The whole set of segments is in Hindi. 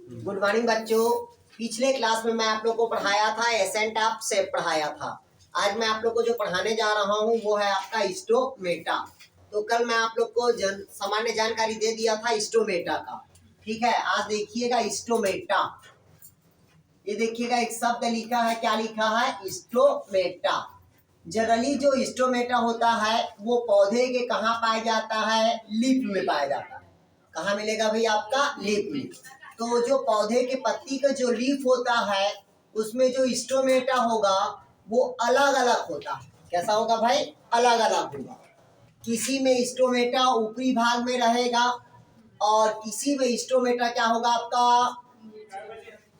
गुड मॉर्निंग बच्चों। पिछले क्लास में मैं आप लोग को पढ़ाया था एसेंट ऑफ शेप पढ़ाया था। आज मैं आप लोग को जो पढ़ाने जा रहा हूँ वो है आपका स्टोमेटा। तो कल मैं आप लोग को सामान्य जानकारी दे दिया था स्टोमेटा का। ठीक है, आज देखिएगा स्टोमेटा। ये देखिएगा एक शब्द लिखा है, क्या लिखा है? स्टोमेटा। जनरली जो स्टोमेटा होता है वो पौधे के कहाँ पाया जाता है? लीफ में पाया जाता है। कहाँ मिलेगा भाई? आपका लीफ में। तो जो पौधे के पत्ती का जो लीफ होता है उसमें जो स्टोमेटा होगा वो अलग अलग होता है। कैसा होगा भाई? अलग अलग होगा। किसी में स्टोमेटा ऊपरी भाग में रहेगा और किसी में स्टोमेटा क्या होगा आपका?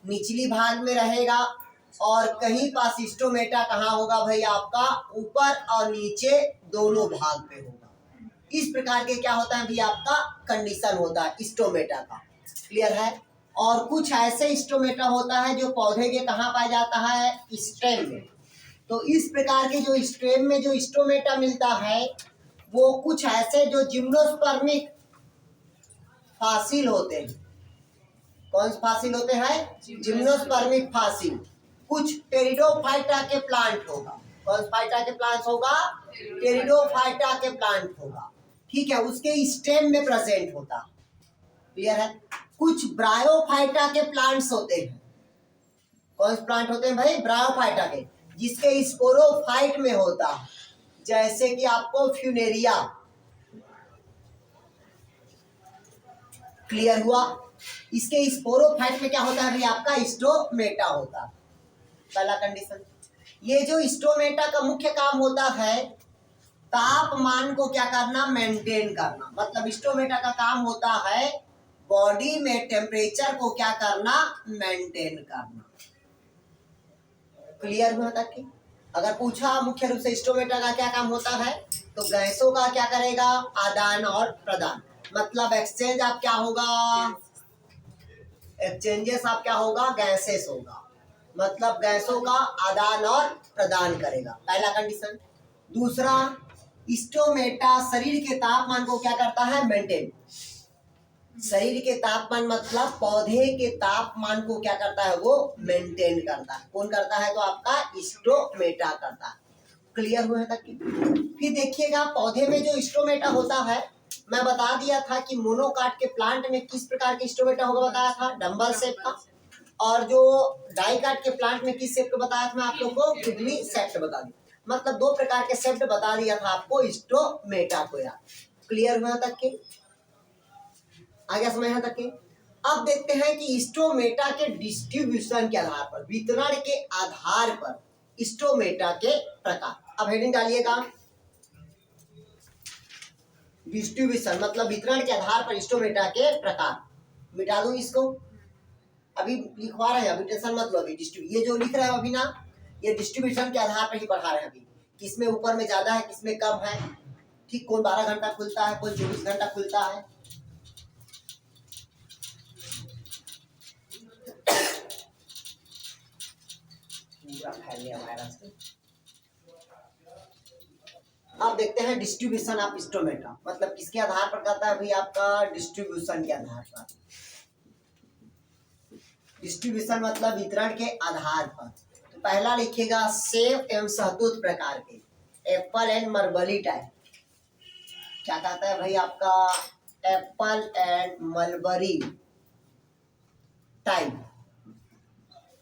निचली भाग में रहेगा। और कहीं पास स्टोमेटा कहाँ होगा भाई? आपका ऊपर और नीचे दोनों भाग पे होगा। इस प्रकार के क्या होता है भाई? आपका कंडीशन होता है स्टोमेटा का। क्लियर है? और कुछ ऐसे स्टोमेटा होता है जो पौधे के कहाँ पाया जाता है? स्टेम में। तो इस प्रकार के जो स्टेम में जो स्टोमेटा मिलता है वो कुछ ऐसे जो जिम्नोस्पर्मिक फासिल होते हैं। कौन से फासिल होते हैं? जिम्नोस्पर्मिक फासिल। कुछ टेरिडोफाइटा के प्लांट होगा। कौन से फाइटा के प्लांट होगा? टेरिडोफाइटा के प्लांट होगा। ठीक है, उसके स्टेम में प्रेजेंट होता। क्लियर है? कुछ ब्रायोफाइटा के प्लांट्स होते हैं। कौन से प्लांट होते हैं भाई? ब्रायोफाइटा के, जिसके स्पोरोफाइट में होता है। जैसे कि आपको फ्यूनेरिया। क्लियर हुआ? इसके स्पोरोफाइट में क्या होता है भाई? आपका स्टोमेटा होता है। पहला कंडीशन। ये जो स्टोमेटा का मुख्य काम होता है तापमान को क्या करना? मेंटेन करना। मतलब स्टोमेटा का काम होता है बॉडी में टेम्परेचर को क्या करना? मेंटेन करना। क्लियर हुआ तक कि? अगर पूछा मुख्य रूप से स्टोमेटा का क्या काम होता है तो गैसों का क्या करेगा? आदान और प्रदान। मतलब एक्सचेंज आप क्या होगा? एक्सचेंजेस आप क्या होगा? गैसेस होगा। मतलब गैसों का आदान और प्रदान करेगा। पहला कंडीशन। दूसरा, स्टोमेटा शरीर के तापमान को क्या करता है? मेंटेन। शरीर के तापमान मतलब पौधे के तापमान को क्या करता है? वो मेंटेन करता है। कौन करता है? तो आपका स्टोमेटा करता है। क्लियर हुए तक की? फिर देखिएगा पौधे में जो स्टोमेटा होता है, मैं बता दिया था कि मोनोकाट के प्लांट में किस प्रकार के स्टोमेटा होगा, बताया था डंबल शेप का। और जो डाइकाट के प्लांट में किस शेप का बताया था मैं आप लोग को? किडनी शेप बता दी। मतलब दो प्रकार के शेप बता दिया था आपको स्टोमेटा को यार। क्लियर हुआ तक के? आगे समझ यहाँ तक के? अब देखते हैं कि स्टोमेटा के डिस्ट्रीब्यूशन के आधार पर, वितरण के आधार पर स्टोमेटा के प्रकार। अब हेडिंग डालिएगा डिस्ट्रीब्यूशन मतलब वितरण के आधार पर स्टोमेटा के प्रकार। मिटा दूं इसको, अभी लिखवा रहे हैं, अभी टेंशन मत लो। अभी ये जो लिख रहे हैं अभी ना, ये डिस्ट्रीब्यूशन के आधार पर ही पढ़ा रहे हैं अभी। किसमें ऊपर में ज्यादा है, किसमें कम है। ठीक, कौन 12 घंटा खुलता है, कौन 24 घंटा खुलता है। पूरा फैल गया वायरस। अब देखते हैं डिस्ट्रीब्यूशन ऑफ स्टोमेटा मतलब किसके आधार पर करता है भाई? आपका डिस्ट्रीब्यूशन के आधार पर। डिस्ट्रीब्यूशन मतलब वितरण के आधार पर। तो पहला लिखिएगा सेब एवं शहतूत प्रकार के, एप्पल एंड मलबरी टाइप। क्या कहता है भाई? आपका एप्पल एंड मलबरी टाइप।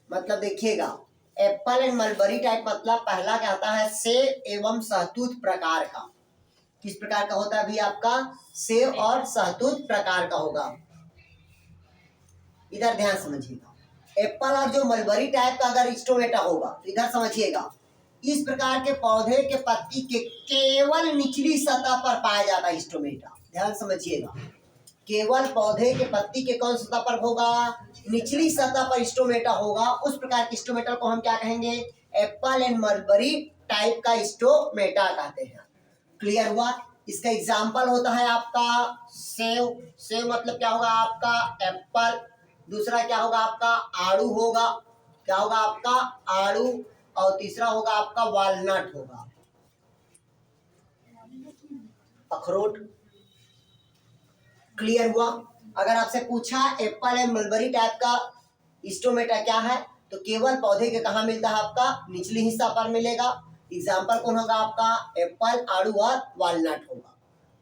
मतलब देखिएगा एप्पल एंड मलबरी टाइप मतलब पहला क्या होता है? सेब एवं शहतूत प्रकार का। किस प्रकार का होता है भाई? आपका सेब और शहतूत प्रकार का होगा। इधर ध्यान समझिएगा। एप्पल और जो मलबरी टाइप का अगर स्टोमेटा होगा तो इधर समझिएगा, इस प्रकार के पौधे के पत्ती के केवल निचली सतह पर पाया जाता है स्टोमेटा। ध्यान समझिएगा, केवल पौधे के पत्ती के कौन सतह पर होगा? निचली सतह पर स्टोमेटा होगा। उस प्रकार के स्टोमेटा को हम क्या कहेंगे? एप्पल एंड मलबरी टाइप का स्टोमेटा कहते हैं। क्लियर हुआ? इसका एग्जाम्पल होता है आपका सेव। सेव मतलब क्या होगा? आपका एप्पल। दूसरा क्या होगा? आपका आड़ू होगा। क्या होगा? आपका आड़ू। और तीसरा होगा आपका वालनट होगा, अखरोट। क्लियर हुआ? अगर आपसे पूछा एप्पल एंड मलबरी टाइप का स्टोमेटा क्या है, तो केवल पौधे के कहाँ मिलता है, आपका निचली हिस्सा पर मिलेगा। एग्जाम्पल कौन होगा आपका, एप्पल, आड़ू और वालनट होगा।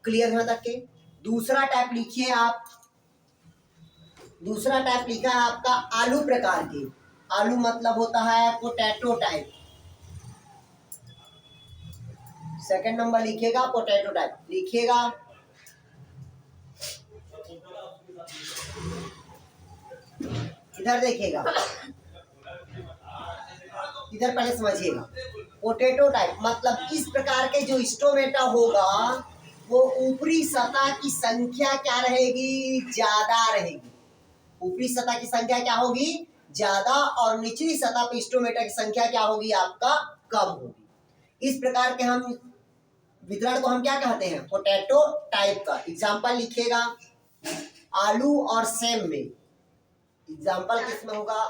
क्लियर है तक के। दूसरा टाइप लिखिए आप, दूसरा टाइप लिखा है आपका आलू प्रकार के। आलू मतलब होता है पोटैटो टाइप। सेकंड नंबर लिखिएगा पोटैटो टाइप, लिखिएगा। इधर देखिएगा, इधर पहले समझिएगा। पोटैटो टाइप मतलब इस प्रकार के जो स्टोमेटा होगा वो ऊपरी सतह की संख्या क्या रहेगी, ज्यादा रहेगी। ऊपरी सतह की संख्या क्या होगी, ज्यादा, और निचली सतह पे स्टोमेटा की संख्या क्या होगी, आपका कम होगी। इस प्रकार के हम वितरण को हम क्या कहते हैं, पोटैटो टाइप का। एग्जाम्पल लिखिएगा, आलू और सेम में। एग्जाम्पल किसमें होगा,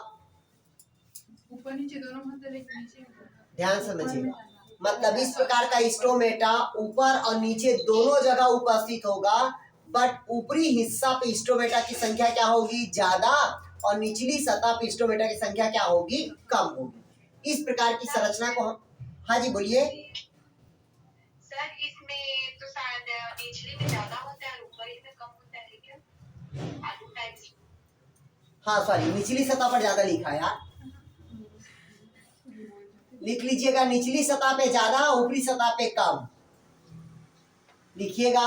ऊपर नीचे दोनों मतलब एक नीचे। ध्यान समझिएगा। मतलब इस प्रकार का स्टोमेटा ऊपर और नीचे दोनों जगह उपस्थित होगा, बट ऊपरी हिस्सा पे स्टोमेटा की संख्या क्या होगी, ज्यादा, और निचली सतह पे स्टोमेटा की संख्या क्या होगी, कम होगी। इस प्रकार की संरचना को हम, हाँ जी बोलिए सर। इसमें तो शायद निचली में ज्यादा होता है और ऊपरी में कम होता है क्या, आलू टाइप। हाँ सॉरी, निचली सतह पर ज्यादा लिखा है यार, लिख लीजिएगा निचली सतह पे ज्यादा, ऊपरी सतह पे कम। लिखिएगा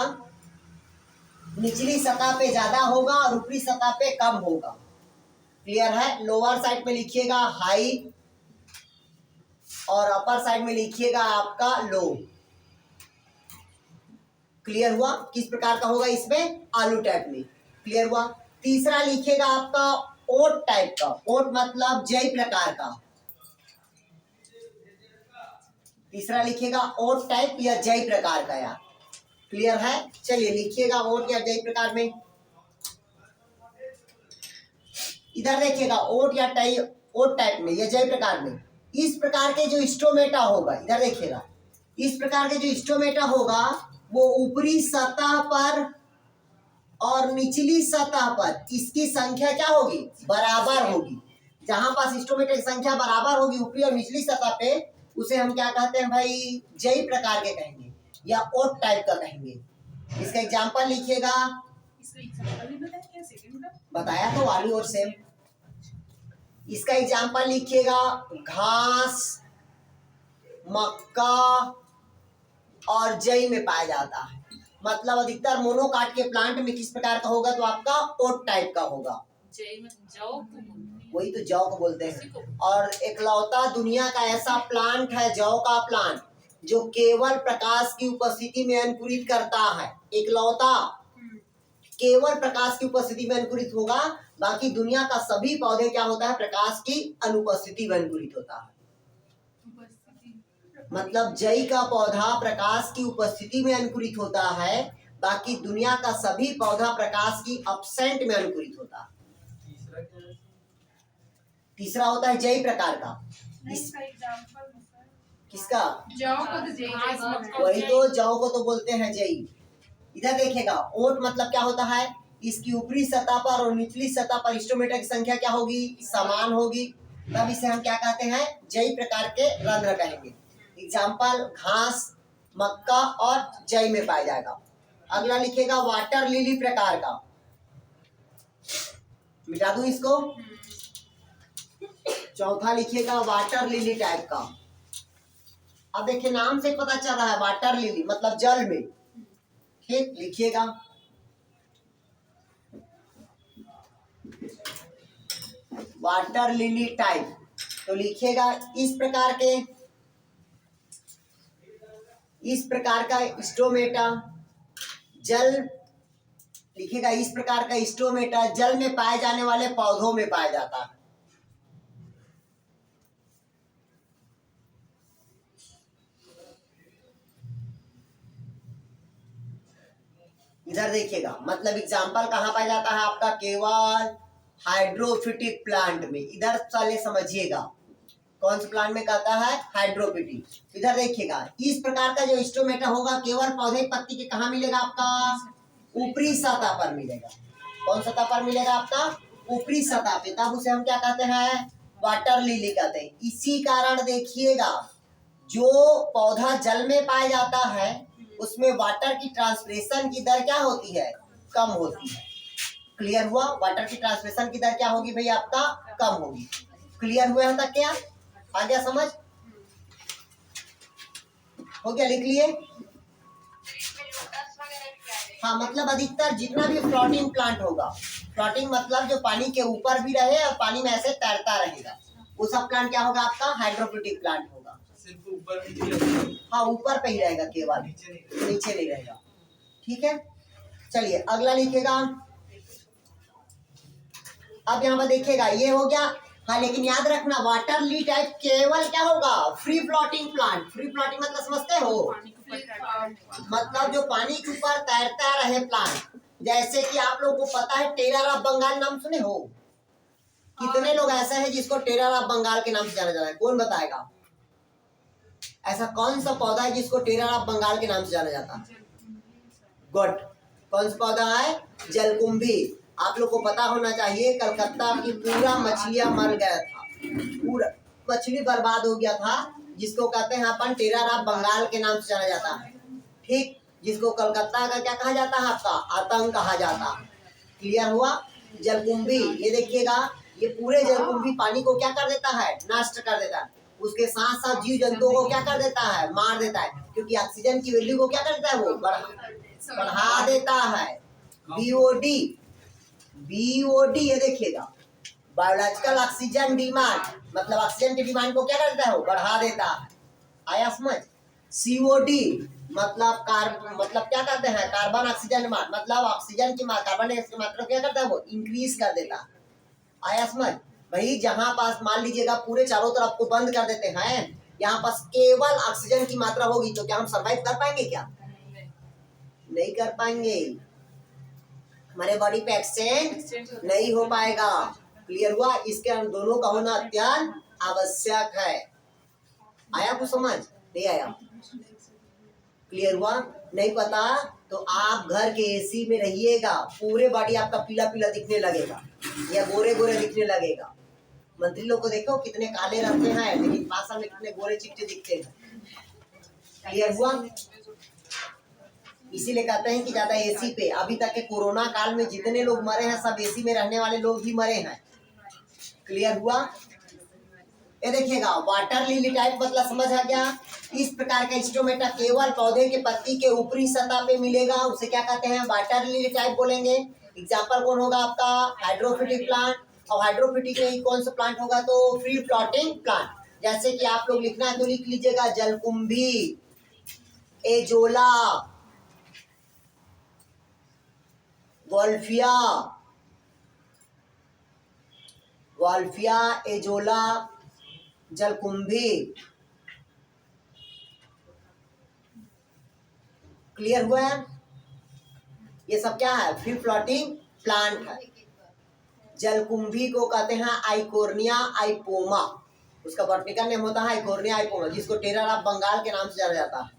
निचली सतह पे ज्यादा होगा और ऊपरी सतह पे कम होगा। क्लियर है। लोअर साइड में लिखिएगा हाई और अपर साइड में लिखिएगा आपका लो। क्लियर हुआ किस प्रकार का होगा इसमें, आलू टाइप में। क्लियर हुआ। तीसरा लिखिएगा आपका ओट टाइप का। ओट मतलब जय प्रकार का। तीसरा लिखिएगा ओट टाइप या जय प्रकार का यार। क्लियर है। चलिए लिखिएगा ओट या जय प्रकार में। इधर देखिएगा ओट या ओट टाइप में या जय प्रकार में इस प्रकार के जो स्टोमेटा होगा, इधर देखिएगा इस प्रकार के जो स्टोमेटा होगा वो ऊपरी सतह पर और निचली सतह पर इसकी संख्या क्या होगी, बराबर होगी। जहां पास स्टोमेटा की संख्या बराबर होगी ऊपरी और निचली सतह पे, उसे हम क्या कहते हैं भाई, जय प्रकार के कहेंगे या ओट टाइप का कहेंगे। इसका एग्जाम्पल लिखिएगा। बताया तो आलू और सेम। इसका एग्जाम्पल लिखिएगा घास, मक्का और जई में पाया जाता है। मतलब अधिकतर मोनोकाट के प्लांट में किस प्रकार का होगा, तो आपका ओट टाइप का होगा। वही तो जौ को बोलते हैं। और एकलौता दुनिया का ऐसा प्लांट है जौ का प्लांट जो केवल प्रकाश की उपस्थिति में अंकुरित करता है। एकलौता केवल प्रकाश की उपस्थिति में अंकुरित होगा, बाकी दुनिया का सभी पौधे क्या होता है, प्रकाश की अनुपस्थिति में अंकुरित होता है। मतलब जई का पौधा प्रकाश की उपस्थिति में अंकुरित होता है, बाकी दुनिया का सभी पौधा प्रकाश की अपसेंट में अंकुरित होता है। तीसरा होता है जई प्रकार का। किसका, जौ को तो जई, वही तो जौ को तो बोलते हैं जई। इधर देखिएगा ओट मतलब क्या होता है, इसकी ऊपरी सतह पर और निचली सतह पर स्टोमेटा की संख्या क्या होगी, समान होगी, तब इसे हम क्या कहते हैं, जई प्रकार के रंध्र कहेंगे। एग्जाम्पल घास, मक्का और जई में पाया जाएगा। अगला लिखिएगा वाटर लिली प्रकार का। मिटा दूं इसको। चौथा लिखिएगा वाटर लिली टाइप का। अब देखिए नाम से पता चल रहा है वाटर लिली मतलब जल में। ठीक, लिखिएगा वाटर लिली टाइप। तो लिखिएगा इस प्रकार का स्टोमेटा जल, लिखिएगा इस प्रकार का स्टोमेटा जल में पाए जाने वाले पौधों में पाया जाता है। इधर देखिएगा मतलब एग्जाम्पल कहाँ पाया जाता है आपका, केवल हाइड्रोफिटिक प्लांट में। इधर चले समझिएगा कौन से प्लांट में कहता है, हाइड्रोफिटिक। इधर देखिएगा इस प्रकार का जो स्टोमेटा होगा केवल पौधे पत्ती के कहाँ मिलेगा, आपका ऊपरी सतह पर मिलेगा। कौन सतह पर मिलेगा आपका? ऊपरी सतह पे। तब उसे हम क्या कहते हैं? वाटर लिली कहते हैं। इसी कारण देखिएगा जो पौधा जल में पाया जाता है उसमें वाटर की ट्रांसप्रेशन की दर क्या होती है? कम होती है। क्लियर हुआ? वाटर की ट्रांसप्रेशन की दर क्या होगी भाई आपका? कम होगी। क्लियर हुआ यहाँ तक? क्या आ गया समझ? हो गया? लिख लिए? इसमें लोटस वगैरह भी क्या है? हाँ, मतलब अधिकतर जितना भी फ्लोटिंग प्लांट होगा, फ्लोटिंग मतलब जो पानी के ऊपर भी रहे और पानी में ऐसे तैरता रहेगा, वो सब प्लांट क्या होगा आपका? हाइड्रोफिटिक प्लांट होगा। सिर्फ ऊपर नीचे, हाँ, ऊपर पे ही रहेगा केवल, नीचे नहीं रहेगा। ठीक है, चलिए अगला लिखेगा। अब यहाँ पर देखिएगा ये हो गया। हाँ, लेकिन याद रखना वाटर ली टाइप केवल क्या होगा? Free floating plant. Free floating मतलब समझते हो? मतलब जो पानी के ऊपर तैरता रहे प्लांट। जैसे कि आप लोगों को पता है टेरर ऑफ बंगाल नाम सुने हो? कितने लोग ऐसे हैं जिसको टेरर ऑफ बंगाल के नाम से जाना जाता है? कौन बताएगा? ऐसा कौन सा पौधा है जिसको टेरर ऑफ बंगाल के नाम से जाना जाता है? गुड। कौन सा पौधा है? जलकुंभी। आप लोग को पता होना चाहिए कलकत्ता की पूरा मछलियां मर गया था, पूरा मछली बर्बाद हो गया था, जिसको कहते हैं अपन टेरर ऑफ बंगाल के नाम से जाना जाता है। ठीक, जिसको कलकत्ता का क्या कहा जाता है? आपका आतंक कहा जाता है। क्लियर हुआ? जलकुंभी, ये देखिएगा ये पूरे जलकुंभी पानी को क्या कर देता है? नष्ट कर देता है। उसके साथ साथ जीव जंतुओं को क्या कर देता है? मार देता है, क्योंकि ऑक्सीजन की वैल्यू को क्या करता है? वो बढ़ा देता है। बीओडी, बीओडी ये देखिएगा बायोलॉजिकल ऑक्सीजन डिमांड, मतलब ऑक्सीजन की डिमांड को क्या करता है? वो बढ़ा देता है। आया समझ? सीओडी मतलब मतलब क्या कहते हैं? कार्बन ऑक्सीजन डिमांड, मतलब ऑक्सीजन की कार्बन डाइऑक्साइड की मात्रा क्या करता है? वो इंक्रीज कर देता है। आया समझ? भाई जहां पास मान लीजिएगा पूरे चारों तरफ को बंद कर देते हैं, यहाँ पास केवल ऑक्सीजन की मात्रा होगी तो क्या हम सर्वाइव कर पाएंगे? क्या नहीं कर पाएंगे। हमारे बॉडी पे एक्सचेंज नहीं हो पाएगा। क्लियर हुआ? इसके दोनों का होना अत्यंत आवश्यक है। आया कुछ समझ? नहीं आया? क्लियर हुआ? नहीं पता तो आप घर के एसी में रहिएगा, पूरे बॉडी आपका पीला पीला दिखने लगेगा या गोरे गोरे दिखने लगेगा। मंत्री लोग को देखो कितने काले रहते हैं, लेकिन पास में कितने गोरे चिट्टे दिखते हैं। क्लियर हुआ? इसीलिए कहते हैं कि ज्यादा एसी पे, अभी तक के कोरोना काल में जितने लोग मरे हैं सब एसी में रहने वाले लोग ही मरे हैं। क्लियर हुआ? ये देखिएगा वाटर लिली टाइप मतलब समझ आ गया। इस प्रकार का स्टोमेटा केवल पौधे के पत्ती के ऊपरी सतह पे मिलेगा, उसे क्या कहते हैं? वाटर लिली टाइप बोलेंगे। एग्जाम्पल कौन होगा आपका? हाइड्रोफिटिक प्लांट। और हाइड्रोफिटिक में कौन सा प्लांट होगा? तो फ्री फ्लोटिंग प्लांट। जैसे कि आप लोग लिखना है तो लिख लीजिएगा जलकुंभी, एजोला, वॉल्फिया, वॉल्फिया, एजोला, जलकुंभी। क्लियर हुआ है? ये सब क्या है? फ्री फ्लोटिंग प्लांट है। जलकुंभी को कहते हैं आइकोर्निया आइपोमा, उसका बॉटनिकल नेम होता है आइकोर्निया आइपोमा, जिसको टेरर ऑफ बंगाल के नाम से जाना जाता है।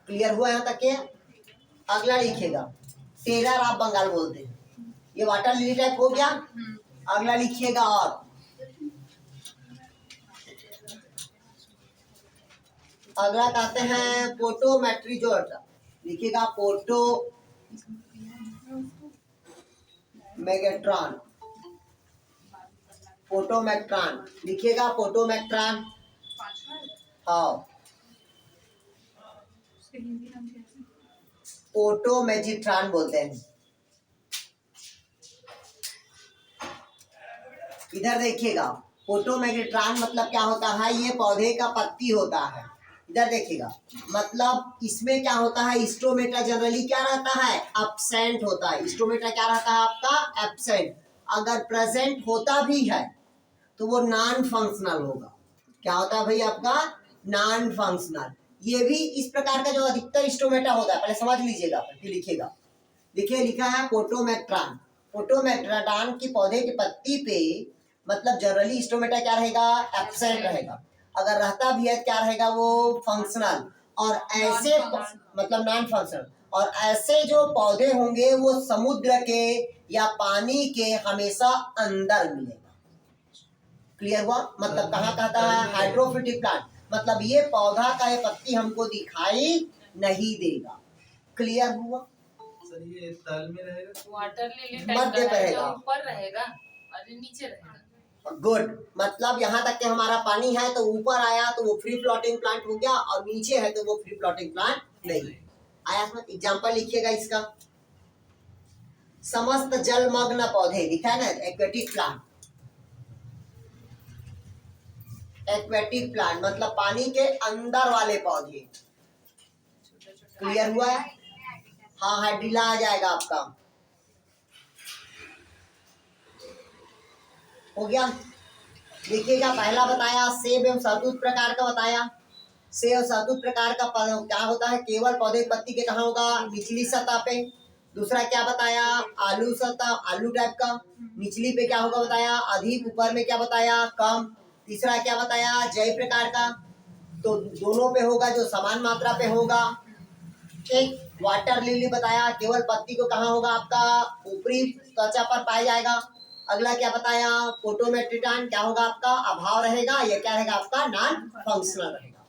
क्लियर हुआ यहाँ तक के? अगला लिखिएगा टेरर ऑफ बंगाल बोलते हैं, ये वाटर लिली टाइप हो गया। अगला लिखिएगा और अगला कहते हैं पोटोमेट्रिजोट। लिखिएगा पोटो मेगाट्रॉन, पोटोमेट्रॉन लिखिएगा, पोटोमेट्रॉन। हाँ, पोटोमेजिट्रॉन बोलते हैं। इधर देखिएगा पोटोमेगिट्रॉन मतलब क्या होता है? ये पौधे का पत्ती होता है। इधर देखिएगा मतलब इसमें क्या होता है? स्टोमेटा जनरली क्या रहता है? एब्सेंट होता है। स्टोमेटा क्या रहता है आपका? एब्सेंट। अगर प्रेजेंट होता भी है तो वो नॉन फंक्शनल होगा। क्या होता है भाई आपका? Non functional. ये भी इस प्रकार का जो अधिकतर स्टोमेटा होता है, पहले समझ लीजिएगा फिर लिखिएगा। देखिए लिखा है पोटोमेट्रॉन। पोटोमेट्रॉन की पौधे की पत्ती पे मतलब जनरली स्टोमेटा क्या रहेगा? एब्सेंट रहेगा। अगर रहता भी है क्या रहेगा? वो फंक्शनल। और ऐसे मतलब नॉन फंक्शनल। और ऐसे जो पौधे होंगे वो समुद्र के या पानी के हमेशा अंदर मिलेगा। क्लियर हुआ? मतलब कहाँ कहता है हाइड्रोफिटिक प्लांट, मतलब ये पौधा का ये पत्ती हमको दिखाई नहीं देगा। क्लियर हुआ? सर ये तल में रहेगा, वाटर लिली मध्य पे रहेगा, ऊपर रहेगा और ये नीचे रहेगा। गुड, मतलब यहाँ तक कि हमारा पानी है तो ऊपर आया तो वो फ्री फ्लोटिंग प्लांट हो गया, और नीचे है तो वो फ्री फ्लोटिंग प्लांट नहीं आया। एग्जाम्पल लिखिएगा इसका, समस्त जलमग्न पौधे लिखा है ना, एक्वेटिक प्लांट। एक्वेटिक प्लांट मतलब पानी के अंदर वाले पौधे। क्लियर हुआ? हाँ, हाइड्रिला आ जाएगा आपका। हो गया? देखिएगा, पहला बताया सेब एवं शहतूत प्रकार का बताया। सेब और शहतूत प्रकार का क्या होता है, केवल पौधे की पत्ती के कहाँ होगा, निचली सतह पे। दूसरा क्या बताया, आलू सतह, आलू टाइप का निचली पे क्या होगा बताया, अधिक। ऊपर में क्या बताया, कम। तीसरा क्या बताया, जय प्रकार का, तो दोनों पे होगा, जो समान मात्रा पे होगा। एक वाटर लिली बताया, केवल पत्ती को कहाँ होगा आपका, ऊपरी त्वचा पर पाया जाएगा। अगला क्या बताया, फोटोमेट्रिटान क्या होगा आपका, अभाव रहेगा, ये क्या रहेगा आपका, नॉन फंक्शनल रहेगा।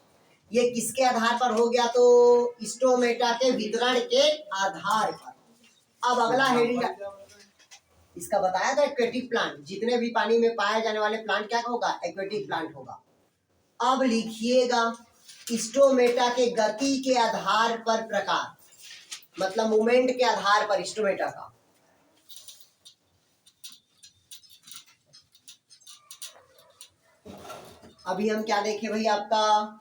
ये किसके आधार पर हो गया, तो स्टोमेटा के वितरण के आधार पर। अब अगला हेडिंग इसका बताया था, एक्वेटिक प्लांट, जितने भी पानी में पाए जाने वाले प्लांट क्या होगा, एक्वेटिक प्लांट होगा। अब लिखिएगा, स्टोमेटा के गति के आधार पर प्रकार, मतलब मूवमेंट के आधार पर स्टोमेटा का। अभी हम क्या देखें भाई, आपका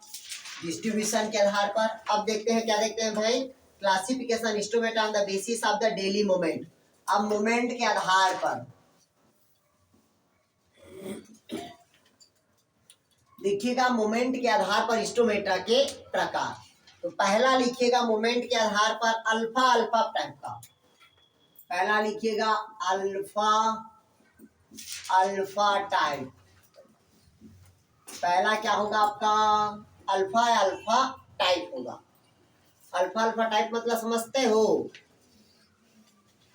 डिस्ट्रीब्यूशन के आधार पर। अब देखते हैं, क्या देखते हैं भाई, classification stomata on the basis of the daily movement. अब मूवमेंट के आधार पर लिखिएगा, मूवमेंट के आधार पर स्टोमेटा के प्रकार। तो पहला लिखिएगा मूवमेंट के आधार पर अल्फा अल्फा टाइप का। पहला लिखिएगा अल्फा अल्फा टाइप। पहला क्या होगा आपका, अल्फा अल्फा टाइप होगा। अल्फा अल्फा टाइप मतलब समझते हो,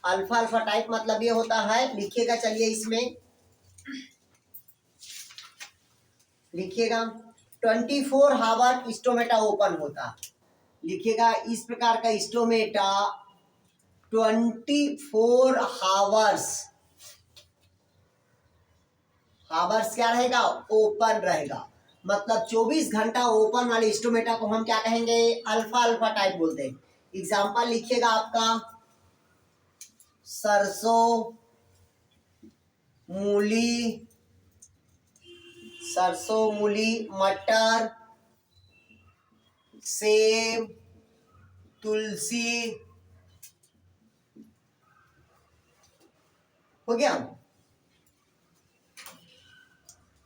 अल्फा अल्फा टाइप मतलब ये होता है, लिखिएगा, चलिए इसमें लिखिएगा 24 हावर स्टोमेटा ओपन होता। लिखिएगा, इस प्रकार का स्टोमेटा 24 हावर्स क्या रहेगा, ओपन रहेगा। मतलब 24 घंटा ओपन वाले स्टोमेटा को हम क्या कहेंगे, अल्फा अल्फा टाइप बोलते हैं। एग्जाम्पल लिखिएगा आपका, सरसों, मूली, मटर, सेब, तुलसी। हो गया?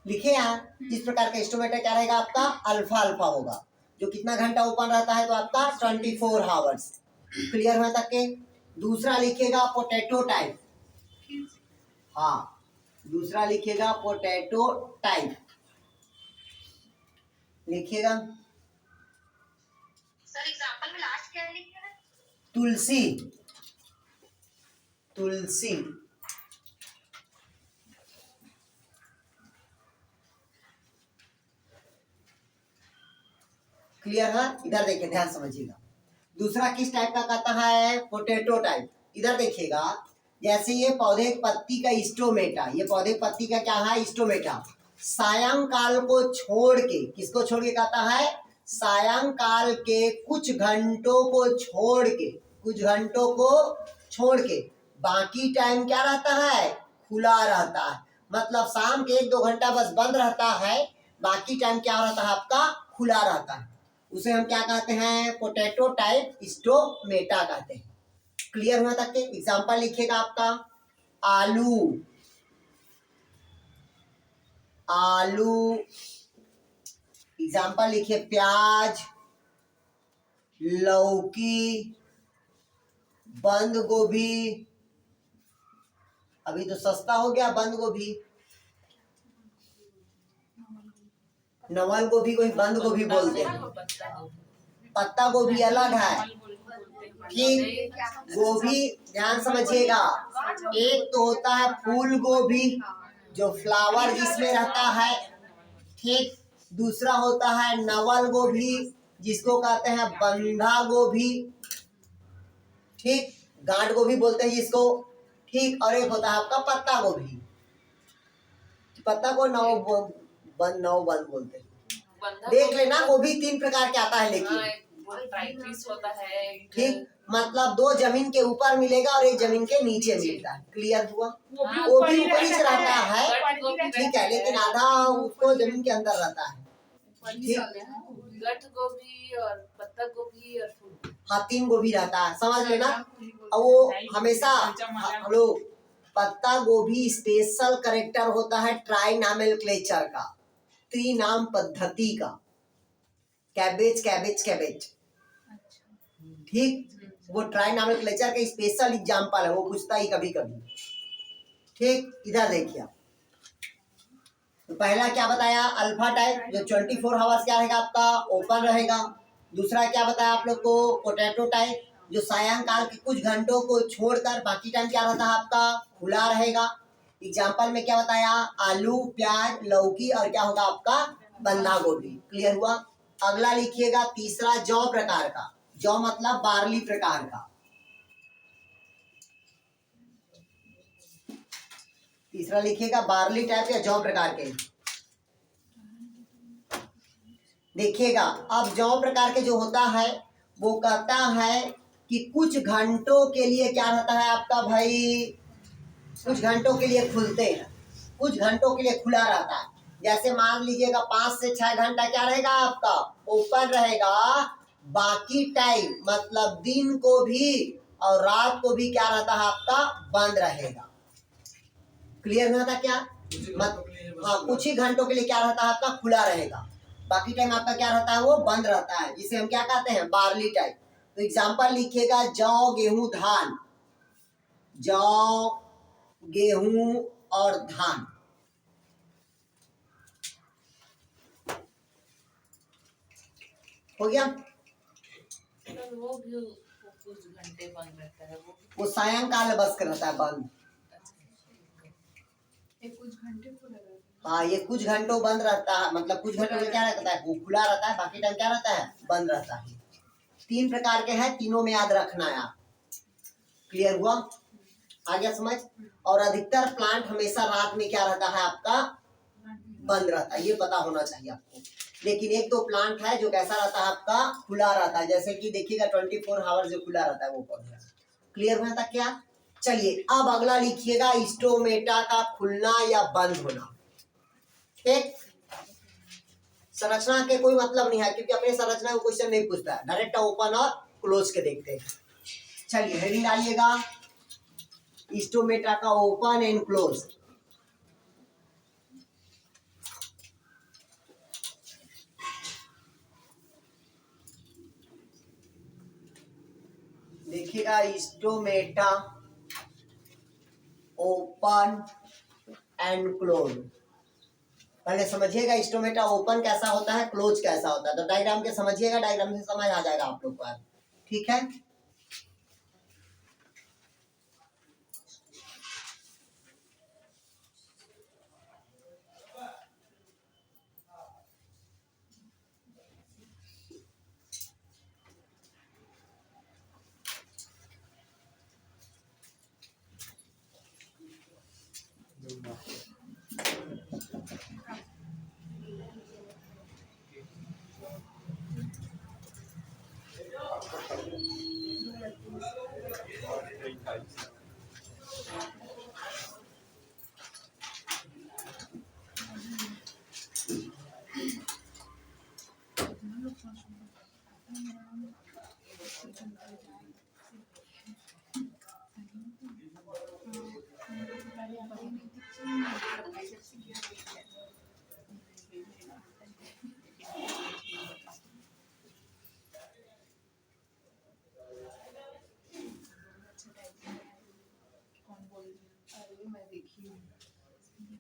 लिखे यार, इस प्रकार का स्टोमेटा क्या रहेगा आपका, अल्फा अल्फा होगा, जो कितना घंटा ओपन रहता है, तो आपका 24 हावर्स। क्लियर है तक के? दूसरा लिखिएगा पोटैटो टाइप। हाँ, दूसरा लिखिएगा पोटैटो टाइप। लिखिएगा, सर एग्जांपल में लास्ट क्या लिखा है, तुलसी। क्लियर है? इधर देखिए, ध्यान समझिएगा। दूसरा किस टाइप का कहता है, पोटैटो टाइप। इधर देखिएगा, जैसे ये पौधे की पत्ती का स्टोमेटा, ये पौधे की पत्ती का क्या है, स्टोमेटा, सायंकाल को छोड़ के, किसको छोड़ के कहता है, सायंकाल के कुछ घंटों को छोड़ के बाकी टाइम क्या रहता है, खुला रहता है। मतलब शाम के 1-2 घंटा बस बंद रहता है, बाकी टाइम क्या रहता है आपका, खुला रहता है। उसे हम क्या कहते हैं, पोटैटो टाइप स्टोमेटा कहते हैं। क्लियर हुआ तक के? एग्जाम्पल लिखिएगा आपका, आलू, एग्जाम्पल लिखिए, प्याज, लौकी, बंद गोभी। अभी तो सस्ता हो गया बंद गोभी, नवल गोभी को ही बंद गोभी बोलते हैं, पत्ता गोभी अलग है। बोलते हैं ठीक। गोभी ध्यान समझिएगा, एक तो होता है फूल गोभी जो फ्लावर जिसमें रहता है, ठीक। दूसरा होता है नवल गोभी जिसको कहते हैं बंधा गोभी, ठीक, गांठ गोभी बोलते हैं जिसको, ठीक। और एक होता है आपका पत्ता गोभी, पत्ता को नव बंद बोलते हैं। देख लेना, गोभी 3 प्रकार के आता है लेकिन, होता है, ठीक। मतलब 2 जमीन के ऊपर मिलेगा और 1 जमीन के नीचे मिलता है। क्लियर हुआ? वो भी ऊपर ही से रहता है, ठीक है, लेकिन आधा उसको जमीन के अंदर रहता है, ठीक। गठ गोभी और पत्ता गोभी और फूल, हाँ 3 गोभी रहता है, समझ लेना। और वो हमेशा हेलो, पत्ता गोभी स्पेशल करेक्टर होता है ट्राइनामेनक्लेचर का, त्रिनाम पद्धति का, कैबेज कैबेज कैबेज, ठीक। वो ट्राइनामेनक्लेचर का स्पेशल एग्जांपल है, वो पूछता ही कभी कभी, ठीक। इधर देखिए, तो पहला क्या बताया, अल्फा टाइप जो 24 आवर्स क्या रहेगा आपका, ओपन रहेगा। दूसरा क्या बताया आप लोग को, पोटैटो टाइप जो सायंकाल के कुछ घंटों को छोड़कर बाकी टाइम क्या रहता है आपका, खुला रहेगा। एग्जाम्पल में क्या बताया, आलू, प्याज, लौकी और क्या होगा आपका, बंधा गोभी। क्लियर हुआ? अगला लिखिएगा तीसरा, जौ प्रकार का, जौ मतलब बार्ली प्रकार का, तीसरा लिखिएगा बार्ली टाइप या जौ प्रकार के। देखिएगा, अब जौ प्रकार के जो होता है वो कहता है कि कुछ घंटों के लिए क्या रहता है आपका भाई, कुछ घंटों के लिए खुलते हैं, कुछ घंटों के लिए खुला रहता है। जैसे मान लीजिएगा 5 से 6 घंटा क्या रहेगा आपका, ओपन रहेगा, बाकी टाइम मतलब दिन को भी और रात को भी क्या रहता है आपका, बंद रहेगा। क्लियर हुआ था क्या? हाँ, कुछ ही घंटों के लिए क्या रहता है आपका, खुला रहेगा, बाकी टाइम आपका क्या रहता है, वो बंद रहता है, जिसे हम क्या कहते हैं, बार्ली टाइप। तो एग्जांपल लिखिएगा, जौ, गेहूं, धान, जौ, गेहूं और धान। हो गया? वो भी कुछ घंटे बंद रहता है, वो सायंकाल बस कर रहता है बंद। कुछ घंटे खुला रहता है। हाँ, ये कुछ घंटों बंद रहता है, मतलब कुछ घंटों में क्या रहता है, वो खुला रहता है, बाकी टाइम क्या रहता है, बंद रहता है। 3 प्रकार के हैं, तीनों में याद रखना है आप। क्लियर हुआ? आ गया समझ? और अधिकतर प्लांट हमेशा रात में क्या रहता है आपका, बंद रहता है, ये पता होना चाहिए आपको। लेकिन 1-2 प्लांट है जो कैसा रहता है आपका, खुला रहता है, जैसे कि देखिएगा 24 आवर जो खुला रहता है वो पौधा। क्लियर हुआ था क्या? चलिए अब अगला लिखिएगा, स्टोमेटा का खुलना या बंद होना, ठीक। संरचना के कोई मतलब नहीं है, क्योंकि अपने संरचना को क्वेश्चन नहीं पूछता है, डायरेक्ट ओपन और क्लोज के देखते हैं। चलिए हेडिंग डालिएगा, स्टोमेटा का ओपन एंड क्लोज। देखिएगा, स्टोमेटा ओपन एंड क्लोज। पहले समझिएगा स्टोमेटा ओपन कैसा होता है, क्लोज कैसा होता है। तो डायग्राम के समझिएगा, डायग्राम से समझ आ जाएगा आप लोग को, ठीक है।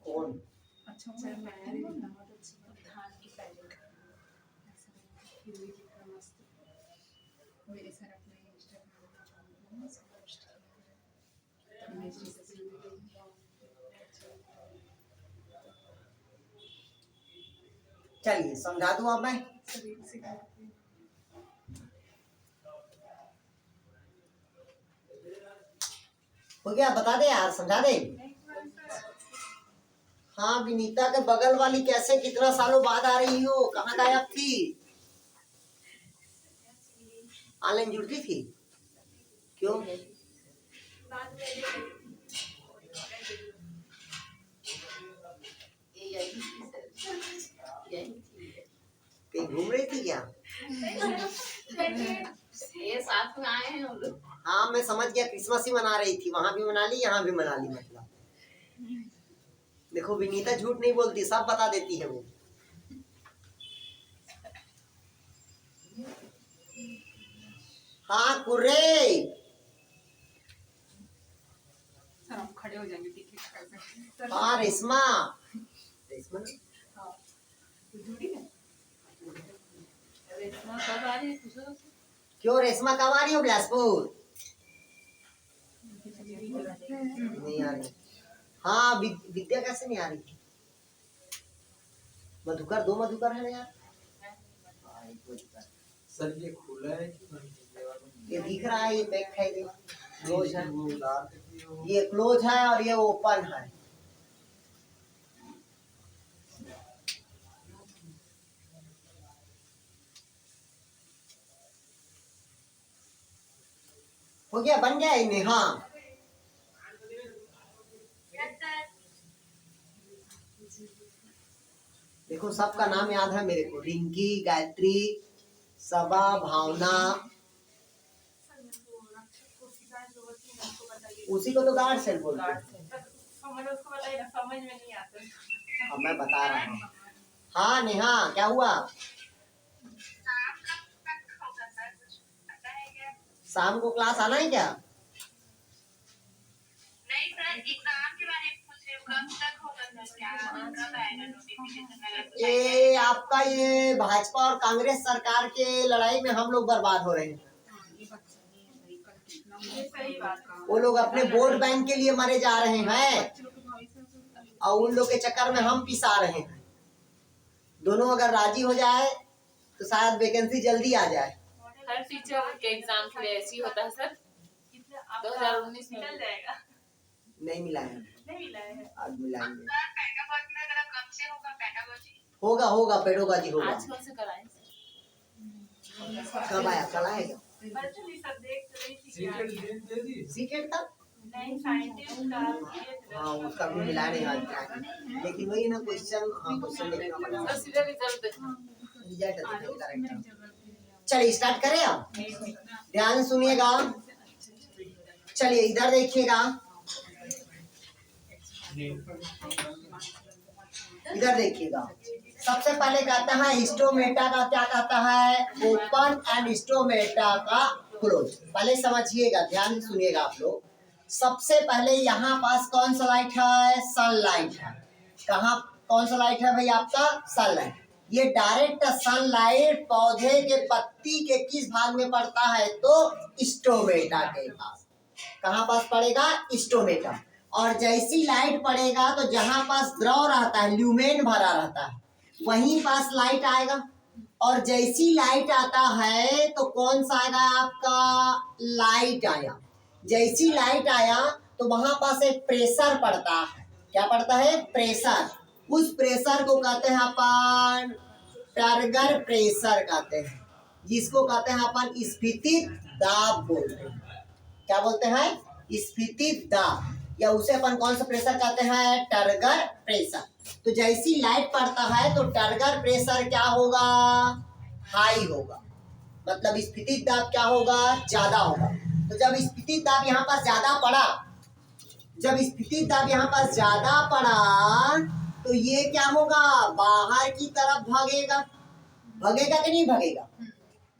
कौन? अच्छा सर, मैं बहुत अच्छा धान की पैलेट मेरे सर अपने चलिए समझा दूं अब मैं। हो गया, बता दे यार, समझा दे। हाँ विनीता के बगल वाली कैसे कितना सालों बाद आ रही हो, कहाँ गायब थी? ऑनलाइन जुड़ती थी क्यों? कहीं घूम रही थी क्या? ये साथ में आए हैं हम लोग। हाँ मैं समझ गया, क्रिसमस ही मना रही थी, वहां भी मना ली यहाँ भी मना ली। मतलब देखो विनीता झूठ नहीं बोलती, सब बता देती है वो। हाँ कुर्रे, सर हम खड़े हो जाएंगे टिकट करके। हाँ रेशमा, रेशमा रेशमा कब आ रही है पूछो तो। क्यों रेशमा कब आ रही हो बिलासपुर? नहीं आ रही। हाँ विद्या कैसे नहीं आ रही? मधुकर, दो मधुकर है ना यार। सर ये खुला है कि बंद है? ये दिख रहा है, ये पैक है, ये क्लोज है। वो डार्क है वो। ये क्लोज है और ये ओपन है। हो गया, बन गया इन्हें। हाँ देखो सबका नाम याद है मेरे को, रिंकी, गायत्री, सबा, भावना। उसी को तो गार्ड सेल बोलते हैं। उसको बताइए ना, समझ में नहीं आता। अब मैं बता रहा हूँ। हाँ नेहा क्या हुआ? शाम को क्लास आना है क्या? नहीं सर, एग्जाम के बारे में पूछ रहे हो, कब तक होगा सर? क्या कब आएगा नोटिफिकेशन? ये आपका ये भाजपा और कांग्रेस सरकार के लड़ाई में हम लोग बर्बाद हो रहे हैं। ये सही बात है। वो लोग अपने वोट बैंक के लिए मरे जा रहे हैं और उन लोग के चक्कर में हम पिसा रहे हैं। दोनों अगर राजी हो जाए तो शायद वैकेंसी जल्दी आ जाए। हर टीचर के एग्जाम के लिए ऐसे ही होता है सर। 2019 में निकल जाएगा। नहीं मिला है, नहीं मिला है। आज मिलाएंगे। सर पेडागोजी वगैरह कब से होगा? पेडागोजी होगा होगा, पेडोलॉजी होगा। आज कौन से कराएं? कब आया? कल आएगा। बच्चों ये सब देख रही थी क्या? सीक्रेट दे दी। सीक्रेट था। नहीं साइंटिस्ट का हाँ उसका भी मिला नहीं आज, लेकिन वही ना क्वेश्चन। हाँ क्वेश्चन देखना पड़ेगा। सर सीधा रिजल्ट देखो। Result correct. चलिए स्टार्ट करें अब। ध्यान सुनिएगा, चलिए इधर देखिएगा, इधर देखिएगा। सबसे पहले कहता है स्टोमेटा का क्या कहता है? ओपन एंड स्टोमेटा का क्लोज। पहले समझिएगा, ध्यान सुनिएगा आप लोग। सबसे पहले यहाँ पास कौन सा लाइट है? सनलाइट है। कहाँ कौन सा लाइट है भाई आपका? सनलाइट। ये डायरेक्ट सनलाइट पौधे के पत्ती के किस भाग में पड़ता है? तो स्टोमेटा के पास। कहाँ पास पड़ेगा? स्टोमेटा। और जैसी लाइट पड़ेगा तो जहां पास द्रव रहता है, ल्यूमेन भरा रहता है, वहीं पास लाइट आएगा। और जैसी लाइट आता है तो कौन सा आएगा आपका? लाइट आया। जैसी लाइट आया तो वहां पास एक प्रेशर पड़ता है। क्या पड़ता है? प्रेशर। उस प्रेशर को कहते हैं अपन टर्गर प्रेशर कहते हैं, जिसको कहते हैं अपन स्फीतित दाब बोलते हैं। क्या बोलते हैं? स्फीतित दाब, या उसे अपन कौन सा प्रेशर कहते हैं? Turgor pressure. तो जैसी लाइट पड़ता है तो टर्गर प्रेशर क्या होगा? हाई होगा। मतलब स्फीतित दाब क्या होगा? ज्यादा होगा। तो जब स्फीतित दाब यहाँ पास ज्यादा पड़ा, जब स्फीतित दाब यहाँ पास ज्यादा पड़ा तो ये क्या होगा? बाहर की तरफ भागेगा। भागेगा कि नहीं भागेगा?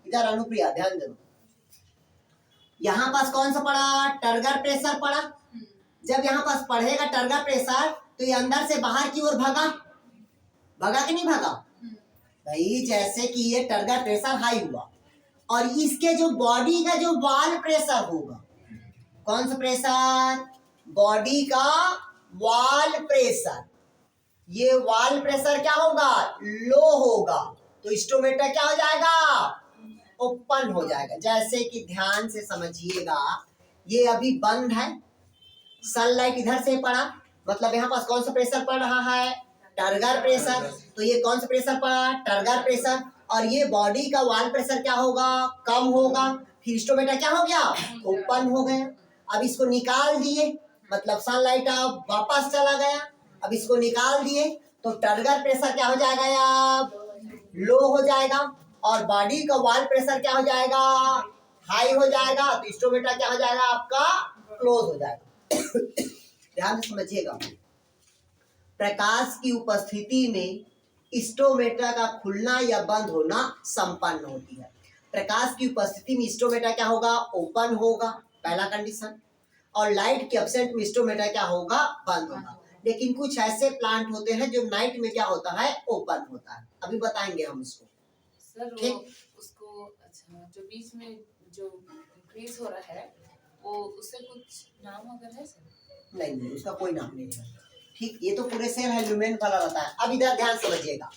इधर अनुप्रिया ध्यान दो। यहाँ पास कौन सा पड़ा? टर्गर प्रेशर पड़ा। जब यहाँ पास पढ़ेगा टर्गर प्रेशर तो ये अंदर से बाहर की ओर भागा। भागा कि नहीं भागा भाई? जैसे कि ये टर्गर प्रेशर हाई हुआ और इसके जो बॉडी का जो वॉल प्रेशर होगा, कौन सा प्रेशर? बॉडी का वॉल प्रेशर, ये वॉल प्रेशर क्या होगा, लो होगा, तो स्टोमेटा क्या हो जाएगा, ओपन हो जाएगा। जैसे कि ध्यान से समझिएगा, ये अभी बंद है, सनलाइट इधर से पड़ा, मतलब यहाँ पास कौन सा प्रेशर पड़ रहा है, टर्गर प्रेशर, तो ये कौन सा प्रेशर पड़ा, टर्गर प्रेशर, और ये बॉडी का वॉल प्रेशर क्या होगा, कम होगा, फिर स्टोमेटा क्या हो गया, ओपन हो गया। अब इसको निकाल दिए, मतलब सनलाइट अब वापस चला गया, अब इसको निकाल दिए तो टर्गर प्रेशर क्या हो जाएगा, या लो हो जाएगा, और बॉडी का वॉल प्रेशर क्या हो जाएगा, हाई हो जाएगा, तो स्टोमेटा क्या हो जाएगा आपका, क्लोज हो जाएगा। ध्यान से समझिएगा, प्रकाश की उपस्थिति में स्टोमेटा का खुलना या बंद होना संपन्न होती है। प्रकाश की उपस्थिति में स्टोमेटा क्या होगा, ओपन होगा, पहला कंडीशन, और लाइट के एब्सेंट में स्टोमेटा क्या होगा, बंद होगा। लेकिन कुछ ऐसे प्लांट होते हैं जो नाइट में क्या होता है, ओपन होता है, अभी बताएंगे हम उसको। सर ठीक। वो उसको अच्छा जो बीच में जो इंक्रीज हो रहा है वो उससे कुछ नाम अगर है सर? नहीं, उसका कोई नाम नहीं है। ठीक, ये तो पूरे सेल है, ल्यूमेन वाला बताया। अब इधर ध्यान समझिएगा,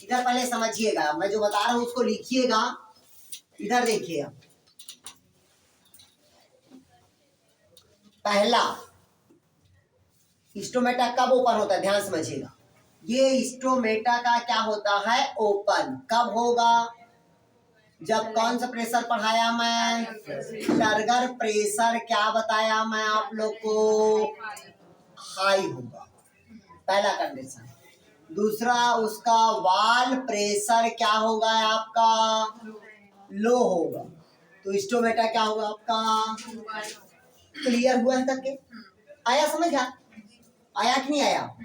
इधर पहले समझिएगा, मैं जो बता रहा हूँ उसको लिखिएगा, इधर देखिएगा। पहला, स्टोमेटा कब ओपन होता है, ध्यान समझिएगा, ये स्टोमेटा का क्या होता है, ओपन कब होगा, जब कौन सा प्रेशर पढ़ाया मैं, टर्गर प्रेशर क्या बताया मैं आप लोग को, हाई होगा, पहला कंडीशन। दूसरा, उसका वॉल प्रेशर क्या होगा आपका, लो होगा, तो स्टोमेटा क्या होगा आपका, क्लियर हुआ है तक के, आया समझ आया कि नहीं आया।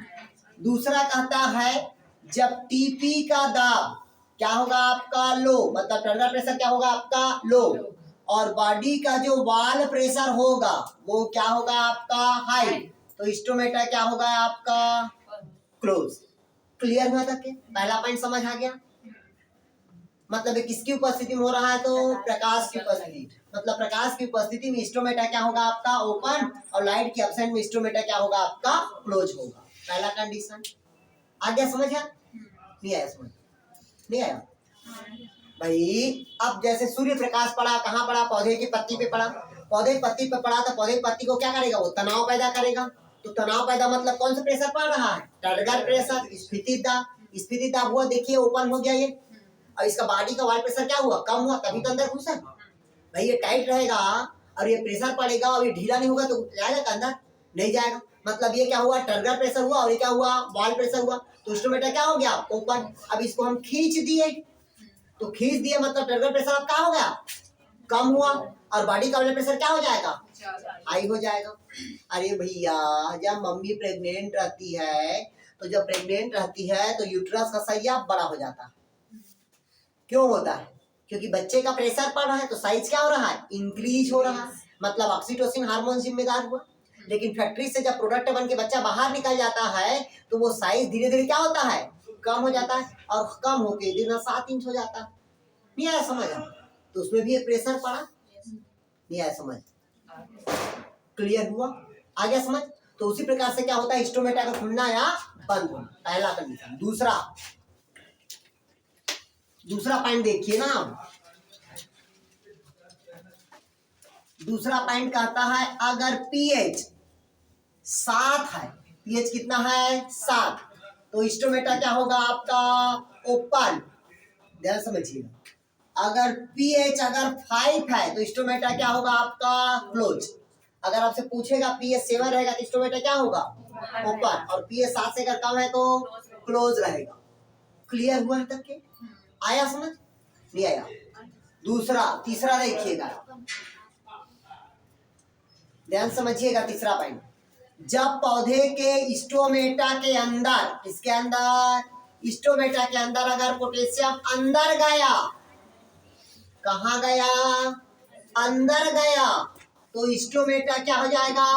दूसरा कहता है जब टीपी का दाब क्या होगा आपका, लो, मतलब टर्गर प्रेशर क्या होगा आपका, लो, और बॉडी का जो वॉल प्रेशर होगा वो क्या होगा आपका, हाई, तो स्टोमेटा क्या होगा आपका, क्लोज। क्लियर हुआ तक के, पहला पॉइंट समझ आ गया। मतलब ये किसकी उपस्थिति में हो रहा है, तो प्रकाश की उपस्थिति, मतलब प्रकाश की उपस्थिति में स्टोमेटा क्या होगा आपका, ओपन, और लाइट के एब्सेंट में स्टोमेटा क्या होगा आपका, क्लोज होगा, पहला कंडीशन। आ गया समझ, नहीं आया समझ, नहीं आया भाई। अब जैसे सूर्य प्रकाश पड़ा, कहाँ पड़ा, पौधे की पत्ती पे पड़ा, पौधे की पत्ती पे पड़ा, तो पौधे की पत्ती को क्या करेगा, वो तनाव पैदा करेगा, तो तनाव पैदा मतलब कौन सा प्रेशर पड़ रहा है, टर्गर प्रेशर, स्फीति दाब हुआ, देखिए ओपन हो गया ये, और इसका बॉडी का वॉल प्रेशर क्या हुआ, कम हुआ, तभी तो अंदर घुसा भाई। ये टाइट रहेगा और ये प्रेशर पड़ेगा और ये ढीला नहीं होगा तो जाएगा अंदर, नहीं जाएगा, मतलब ये क्या हुआ, टर्गर प्रेशर हुआ, और ये क्या हुआ, वॉल प्रेशर हुआ, तो स्टोमेटा क्या हो गया, ओपन। अब इसको हम खींच दिए, तो खींच दिए मतलब टर्गर प्रेशर अब क्या हो गया, कम हुआ, और बॉडी का वॉल प्रेशर क्या हो जाएगा, हाई हो जाएगा। अरे भैया, जब मम्मी प्रेग्नेंट रहती है, तो जब प्रेग्नेंट रहती है तो यूट्रस का सैया बड़ा हो जाता है, क्यों होता है, क्योंकि बच्चे का प्रेशर पड़ रहा है, तो साइज क्या हो रहा है, इंक्रीज हो रहा है, मतलब ऑक्सीटोसिन हार्मोन जिम्मेदार हुआ। लेकिन फैक्ट्री से जब प्रोडक्ट बन के बच्चा बाहर निकल जाता है तो वो साइज धीरे धीरे क्या होता है, कम हो जाता है, और कम होके दिन 7 इंच हो जाता है। नहीं आया समझ, तो उसमें भी एक प्रेशर पड़ा, नहीं आया समझ, क्लियर हुआ, आ गया समझ। तो उसी प्रकार से क्या होता है, स्टोमेटा का खुलना या बंद होना, पहला कंडीशन। दूसरा पॉइंट देखिए ना, दूसरा पॉइंट कहता है अगर पीएच 7 है, पीएच कितना है, 7, तो स्टोमेटा क्या होगा आपका, ओपन। ध्यान समझिएगा, अगर पीएच अगर 5 है तो स्टोमेटा क्या होगा आपका, क्लोज। अगर आपसे पूछेगा पीएच 7 रहेगा तो स्टोमेटा क्या होगा, ओपन, और पीएच 7 से अगर कम है तो क्लोज रहेगा। क्लियर हुआ है तक के, आया समझ, नहीं आया। तीसरा देखिएगा, ध्यान समझिएगा, तीसरा पॉइंट, जब पौधे के स्टोमेटा के अंदर, इसके अंदर स्टोमेटा के अंदर अगर पोटेशियम अंदर गया, कहाँ गया, अंदर गया, तो स्टोमेटा क्या हो जाएगा,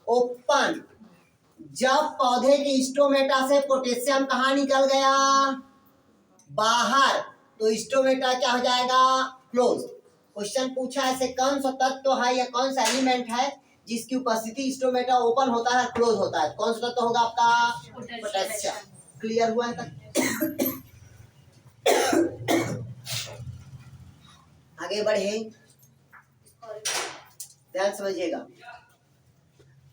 ओपन। जब पौधे के स्टोमेटा से पोटेशियम कहाँ निकल गया, बाहर, तो स्टोमेटा क्या हो जाएगा, क्लोज। क्वेश्चन पूछा ऐसे कौन सा तत्व है या कौन सा एलिमेंट है जिसकी उपस्थिति स्टोमेटा ओपन होता है, क्लोज होता है। कौन सा तत्व होगा आपका? पोटेशियम। क्लियर हुआ है तक? आगे बढ़े, ध्यान समझिएगा।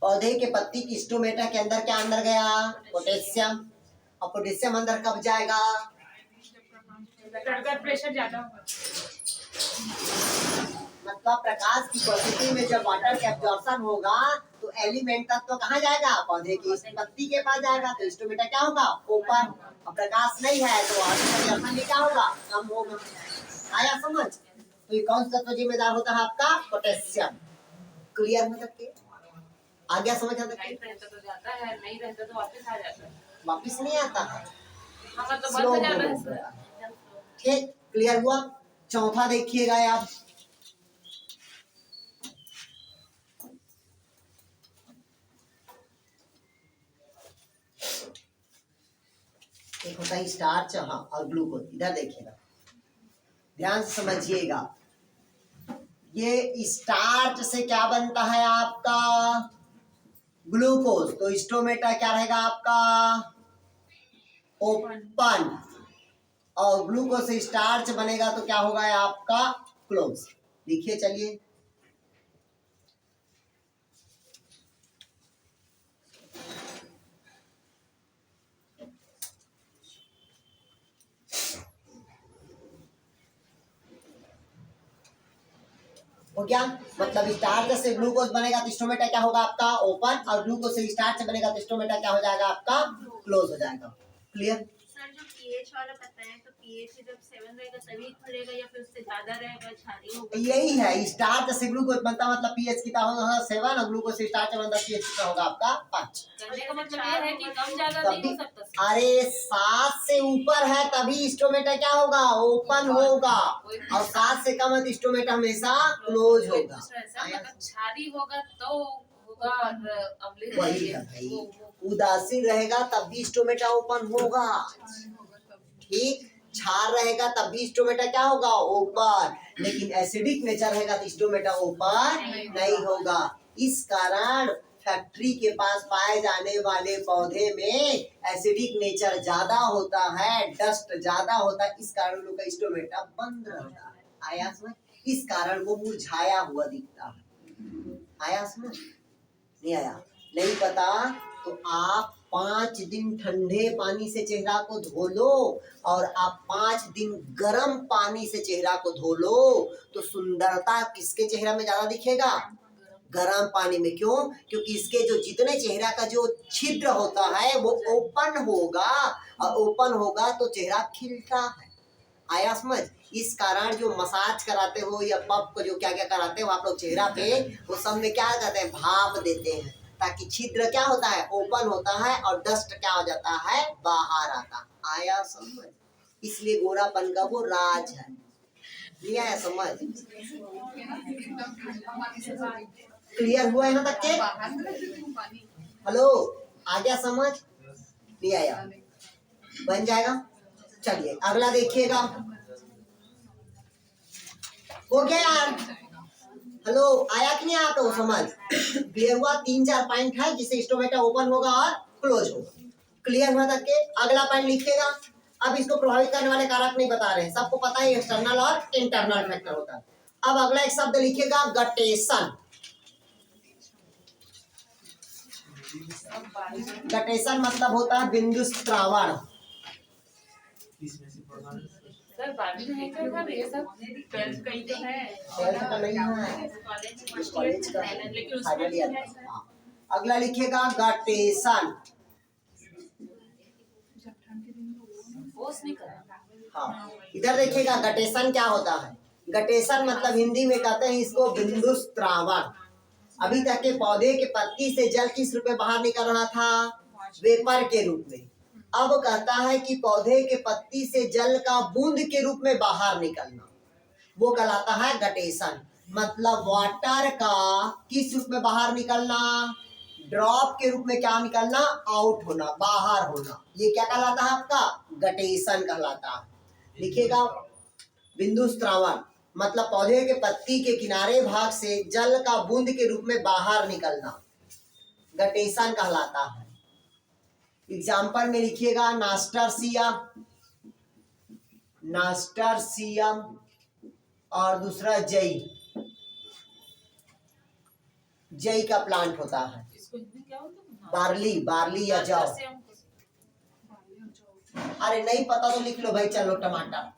पौधे के पत्ती की स्टोमेटा के अंदर क्या अंदर गया? पोटेशियम। और पोटेशियम अंदर कब जाएगा? ब्लड प्रेशर ज्यादा होगा। मतलब प्रकाश की उपस्थिति में जब वाटर का एब्जॉर्प्शन होगा तो एलिमेंट तत्व कहाँ जाएगा? पौधे की पत्ती के पास जाएगा। तो स्टोमेटा क्या होगा? ओपन। और प्रकाश नहीं है तो एब्जॉर्प्शन क्या होगा? कम होगा। आया समझ? तो ये कौन सा तत्व जिम्मेदार होता है आपका? पोटेशियम। क्लियर हो सकते? आ गया समझ? आ सकते? लाइट रहता तो जाता है, नहीं रहता तो वापस आ जाता है। वापिस नहीं आता है, हाँ मतलब स्लो बंद हो जाता है हो सर। गया। ठीक, क्लियर हुआ? चौथा देखिएगा आप, एक होता है स्टार्च, हाँ, और ग्लूकोज। इधर देखिएगा, ध्यान से समझिएगा। ये स्टार्च से क्या बनता है आपका? ग्लूकोज। तो स्टोमेटा क्या रहेगा आपका? ओपन। और ग्लूकोज से स्टार्च बनेगा तो क्या होगा आपका? क्लोज। देखिए चलिए, हो गया। मतलब स्टार्च से ग्लूकोज बनेगा तो स्टोमेटा क्या होगा आपका? ओपन। और ग्लूकोज से स्टार्च बनेगा तो स्टोमेटा क्या हो जाएगा आपका? क्लोज हो जाएगा। क्लियर? सर जो पीएच वाला बताएं तो पीएच जब 7 रहेगा तभी खुलेगा या फिर उससे ज्यादा रहेगा क्षारीय होगा? यही है, स्टार्च से ग्लूकोज बनता मतलब पीएच कितना होगा? 7। और ग्लूकोज से स्टार्च बनता पीएच कितना होगा आपका? 5। कहने का मतलब ये है कि कम ज्यादा नहीं तभी, हो सकता सर। अरे 7 से ऊपर है तभी स्टोमेटा क्या होगा? ओपन होगा। और 7 से कम है तो स्टोमेटा हमेशा क्लोज होगा। मतलब क्षारीय होगा तो होगा और अम्लीय वही है भाई, उदासीन रहेगा तब भी स्टोमेटा ओपन होगा। ठीक, क्षार रहेगा तब भी स्टोमेटा क्या होगा? ओपन। लेकिन एसिडिक नेचर रहेगा तो स्टोमेटा ओपन नहीं होगा। इस कारण फैक्ट्री के पास पाए जाने वाले पौधे में एसिडिक नेचर ज्यादा होता है, डस्ट ज्यादा होता है, इस कारण लोग का स्टोमेटा बंद रहता है। आया समझ? इस कारण वो मुरझाया हुआ दिखता है। आया समझ? नहीं आया? नहीं पता तो आप 5 दिन ठंडे पानी से चेहरा को धो लो और आप 5 दिन गर्म पानी से चेहरा को धो लो तो सुंदरता किसके चेहरा में ज्यादा दिखेगा? गर्म पानी में। क्यों? क्योंकि इसके जो जितने चेहरा का जो छिद्र होता है वो ओपन होगा, और ओपन होगा तो चेहरा खिलता है। आया समझ? इस कारण जो मसाज कराते हो या पप को जो क्या क्या कराते हो आप लोग चेहरा पे, वो सब में क्या करते हैं? भाप देते हैं ताकि छिद्र क्या होता है? ओपन होता है और डस्ट क्या हो जाता है? बाहर आता। आया समझ? इसलिए गोरापन का वो राज है। नहीं आया समझ? क्लियर हुआ यहाँ तक के? हेलो, आ गया समझ? नहीं आया? बन जाएगा। चलिए अगला देखिएगा। हो गया यार? हेलो, आया कि नहीं आया? तो समझ क्लियर हुआ? 3-4 पॉइंट है जिससे स्टोमेटा ओपन होगा और क्लोज होगा। क्लियर हुआ तक के? अगला पॉइंट लिखिएगा। अब इसको प्रभावित करने वाले कारक नहीं बता रहे हैं, सबको पता है एक्सटर्नल और इंटरनल फैक्टर होता है। अब अगला एक शब्द लिखिएगा, गटेशन। गटेशन मतलब होता है बिंदुस्त्रावण। सर बारहवीं में नहीं था ये सब, 12th का ही तो है। 12th का नहीं है, कॉलेज का है, लेकिन फाइनल ईयर उसमें का। हाँ। अगला लिखिएगा गटेशन। फोर्स नहीं करा। हाँ, इधर देखिएगा गटेशन क्या होता है? गटेशन मतलब हिंदी में कहते हैं इसको बिंदुस्त्रावण। अभी तक के पौधे के पत्ती से जल किस रूप में बाहर निकल रहा था? वेपर के रूप में। अब कहता है कि पौधे के पत्ती से जल का बूंद के रूप में बाहर निकलना, वो कहलाता है गटेशन। मतलब वाटर का किस रूप में बाहर निकलना? ड्रॉप के रूप में क्या निकलना? आउट होना, बाहर होना। ये क्या कहलाता है आपका? गटेशन कहलाता है। लिखिएगा बिंदुस्त्रावण। मतलब पौधे के पत्ती के किनारे भाग से जल का बूंद के रूप में बाहर निकलना गटेशन कहलाता है। एग्जाम्पल में लिखिएगा नास्टरसियम और दूसरा जई का प्लांट होता है। इसको हिंदी क्या बोलते हैं? बार्ली या जौ। अरे नहीं पता तो लिख लो भाई, चलो टमाटर।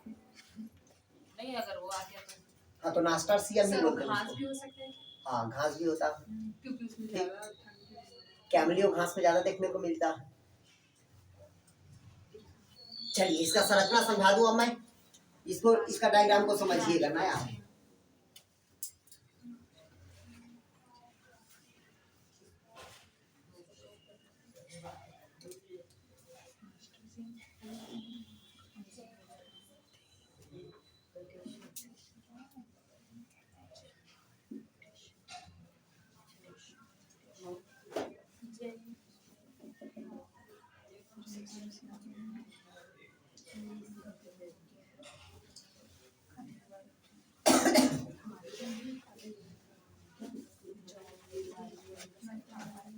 नहीं, अगर वो आ गया तो हाँ तो नास्टरसियम ही सर बोलते घास हैं। भी हो सकता है हाँ घास भी होता है, क्योंकि उसमें ज्यादा ठंड है। कैमलियो घास में ज्यादा देखने को मिलता है। चलिए इसका संरचना समझा दूं अब मैं इसको, इसका डायग्राम को समझिएगा ना यार।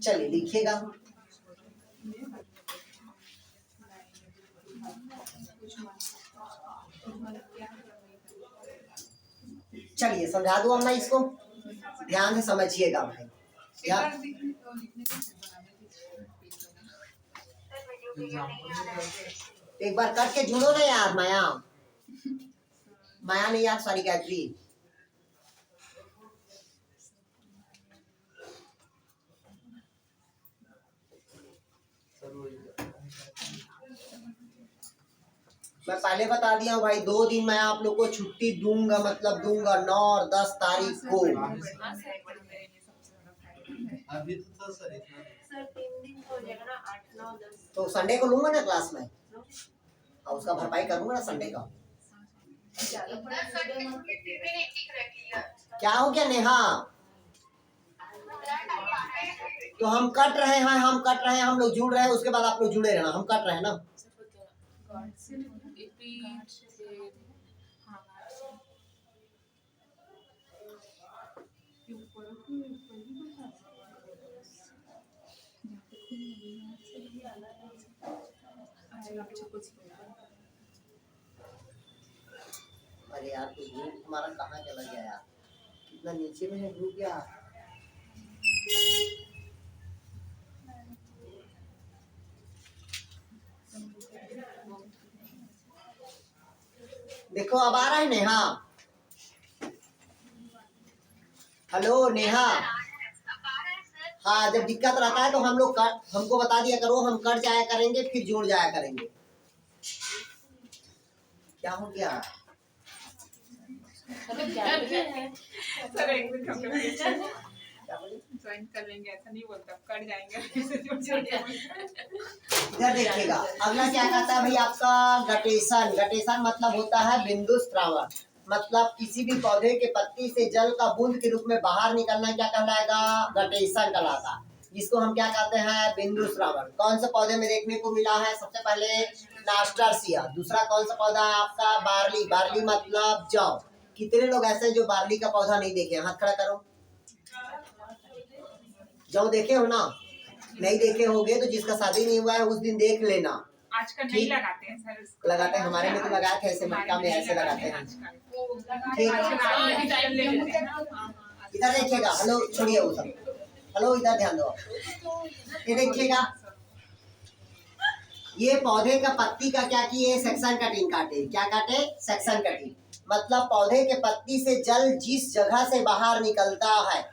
चलिए लिखिएगा। चलिए समझा दूं अब मैं इसको, ध्यान से समझिएगा भाई। एक बार करके जुड़ो ना यार। माया नहीं यार, सॉरी गायत्री। मैं पहले बता दिया हूँ भाई, 2 दिन मैं आप लोग को छुट्टी दूंगा, मतलब दूंगा 9 और 10 तारीख को। अभी तो था सर इतना। सर 3 दिन हो जाएगा ना, 8, 9, 10। तो संडे को लूंगा ना क्लास में, और उसका भरपाई करूंगा ना संडे का। क्या हो गया नेहा? तो हम कट रहे हैं, हम लोग जुड़ रहे हैं, उसके बाद आप लोग जुड़े रहना। हम कट रहे हैं ना। अरे यार तो ग्रुप हमारा कहाँ चला गया यार, कितना नीचे में है ग्रुप यार। देखो अब आ रहा है नेहा। हेलो नेहा। हाँ जब दिक्कत रहता है तो हम लोग हमको बता दिया करो, हम कट जाया करेंगे फिर जुड़ जाया करेंगे। क्या हो गया? सर एक दिन ज्वाइन कर लेंगे, ऐसा नहीं बोलता, कर जाएंगे। इधर देखिएगा, अगला क्या कहता है भाई आपका गटेशन मतलब होता है बिंदु स्रावन। मतलब किसी भी पौधे के पत्ती से जल का बूंद के रूप में बाहर निकलना क्या कहलाएगा? गटेशन कहलाता, जिसको हम क्या कहते हैं? बिंदु स्रावन। कौन से पौधे में देखने को मिला है? सबसे पहले नास्टरसिया। दूसरा कौन सा पौधा है आपका? बार्ली मतलब जौ। कितने लोग ऐसे जो बार्ली का पौधा नहीं देखे? हाथ खड़ा करो। जौ देखे हो ना? नहीं देखे होगे तो जिसका शादी नहीं हुआ है उस दिन देख लेना। आजकल नहीं लगाते हैं सर। लगाते हैं, हमारे में तो लगाए थे, ऐसे मटका में ऐसे लगाते हैं। इधर देखिएगा। हेलो छोड़िए वो सब, हेलो इधर ध्यान दो। ये देखिएगा, ये पौधे का पत्ती का क्या किए? सेक्शन कटिंग काटे। क्या काटे? Section cutting. मतलब पौधे के पत्ती से जल जिस जगह से बाहर निकलता है,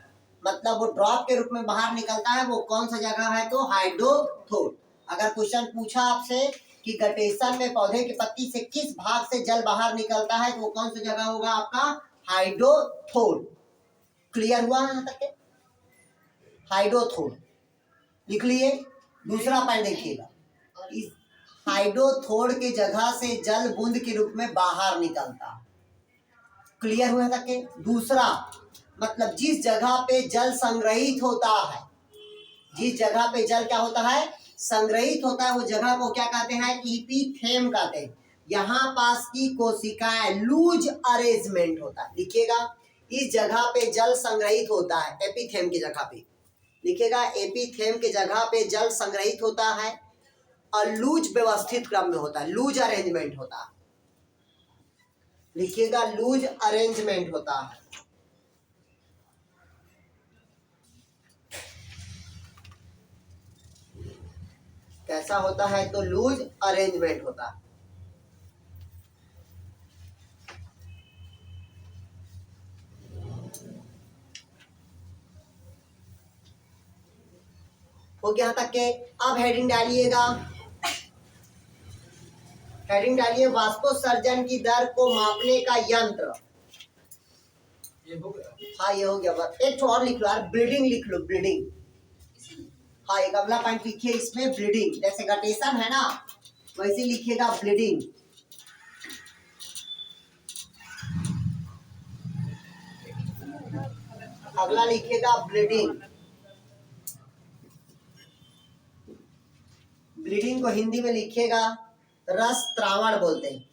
मतलब वो ड्रॉप के रूप में बाहर निकलता है, वो कौन सा जगह है? तो हाइड्रोथोर। अगर क्वेश्चन पूछा आपसे कि गटेशन में पौधे के पत्ती से किस भाग से जल बाहर निकलता है, तो वो कौन सा जगह होगा आपका? हाइड्रोथोर। क्लियर हुआ यहाँ तक? हाइड्रोथोर लिख लिए। दूसरा पॉइंट देखिएगा, इस हाइड्रोथोर के जगह से जल बूंद के रूप में बाहर निकलता। क्लियर हुआ तक के? दूसरा मतलब जिस जगह पे जल संग्रहित होता है, जिस जगह पे जल क्या होता है? संग्रहित होता है, वो जगह को क्या कहते हैं? इपीथेम कहते हैं। यहाँ पास की कोशिकाएं लूज अरेंजमेंट होता है। लिखिएगा इस जगह पे जल संग्रहित होता है, एपिथेम की जगह पे लिखिएगा, एपिथेम के जगह पे जल संग्रहित होता है और लूज व्यवस्थित क्रम में होता है, लूज अरेंजमेंट होता है। लिखिएगा लूज अरेंजमेंट होता है। कैसा होता है? तो लूज अरेंजमेंट होता है। हो गया यहाँ तक के। अब हेडिंग डालिएगा, हेडिंग डालिए वाष्पोत्सर्जन की दर को मापने का यंत्र। ये हो गया। हाँ ये हो गया। बस एक तो और लिख लो यार, ब्लीडिंग लिख लो, ब्लीडिंग। हाँ एक अगला पॉइंट लिखिए इसमें, ब्लीडिंग। जैसे गटेशन है ना, वैसे लिखिएगा ब्लीडिंग। अगला लिखिएगा ब्लीडिंग। ब्लीडिंग को हिंदी में लिखिएगा रस त्रावण बोलते हैं।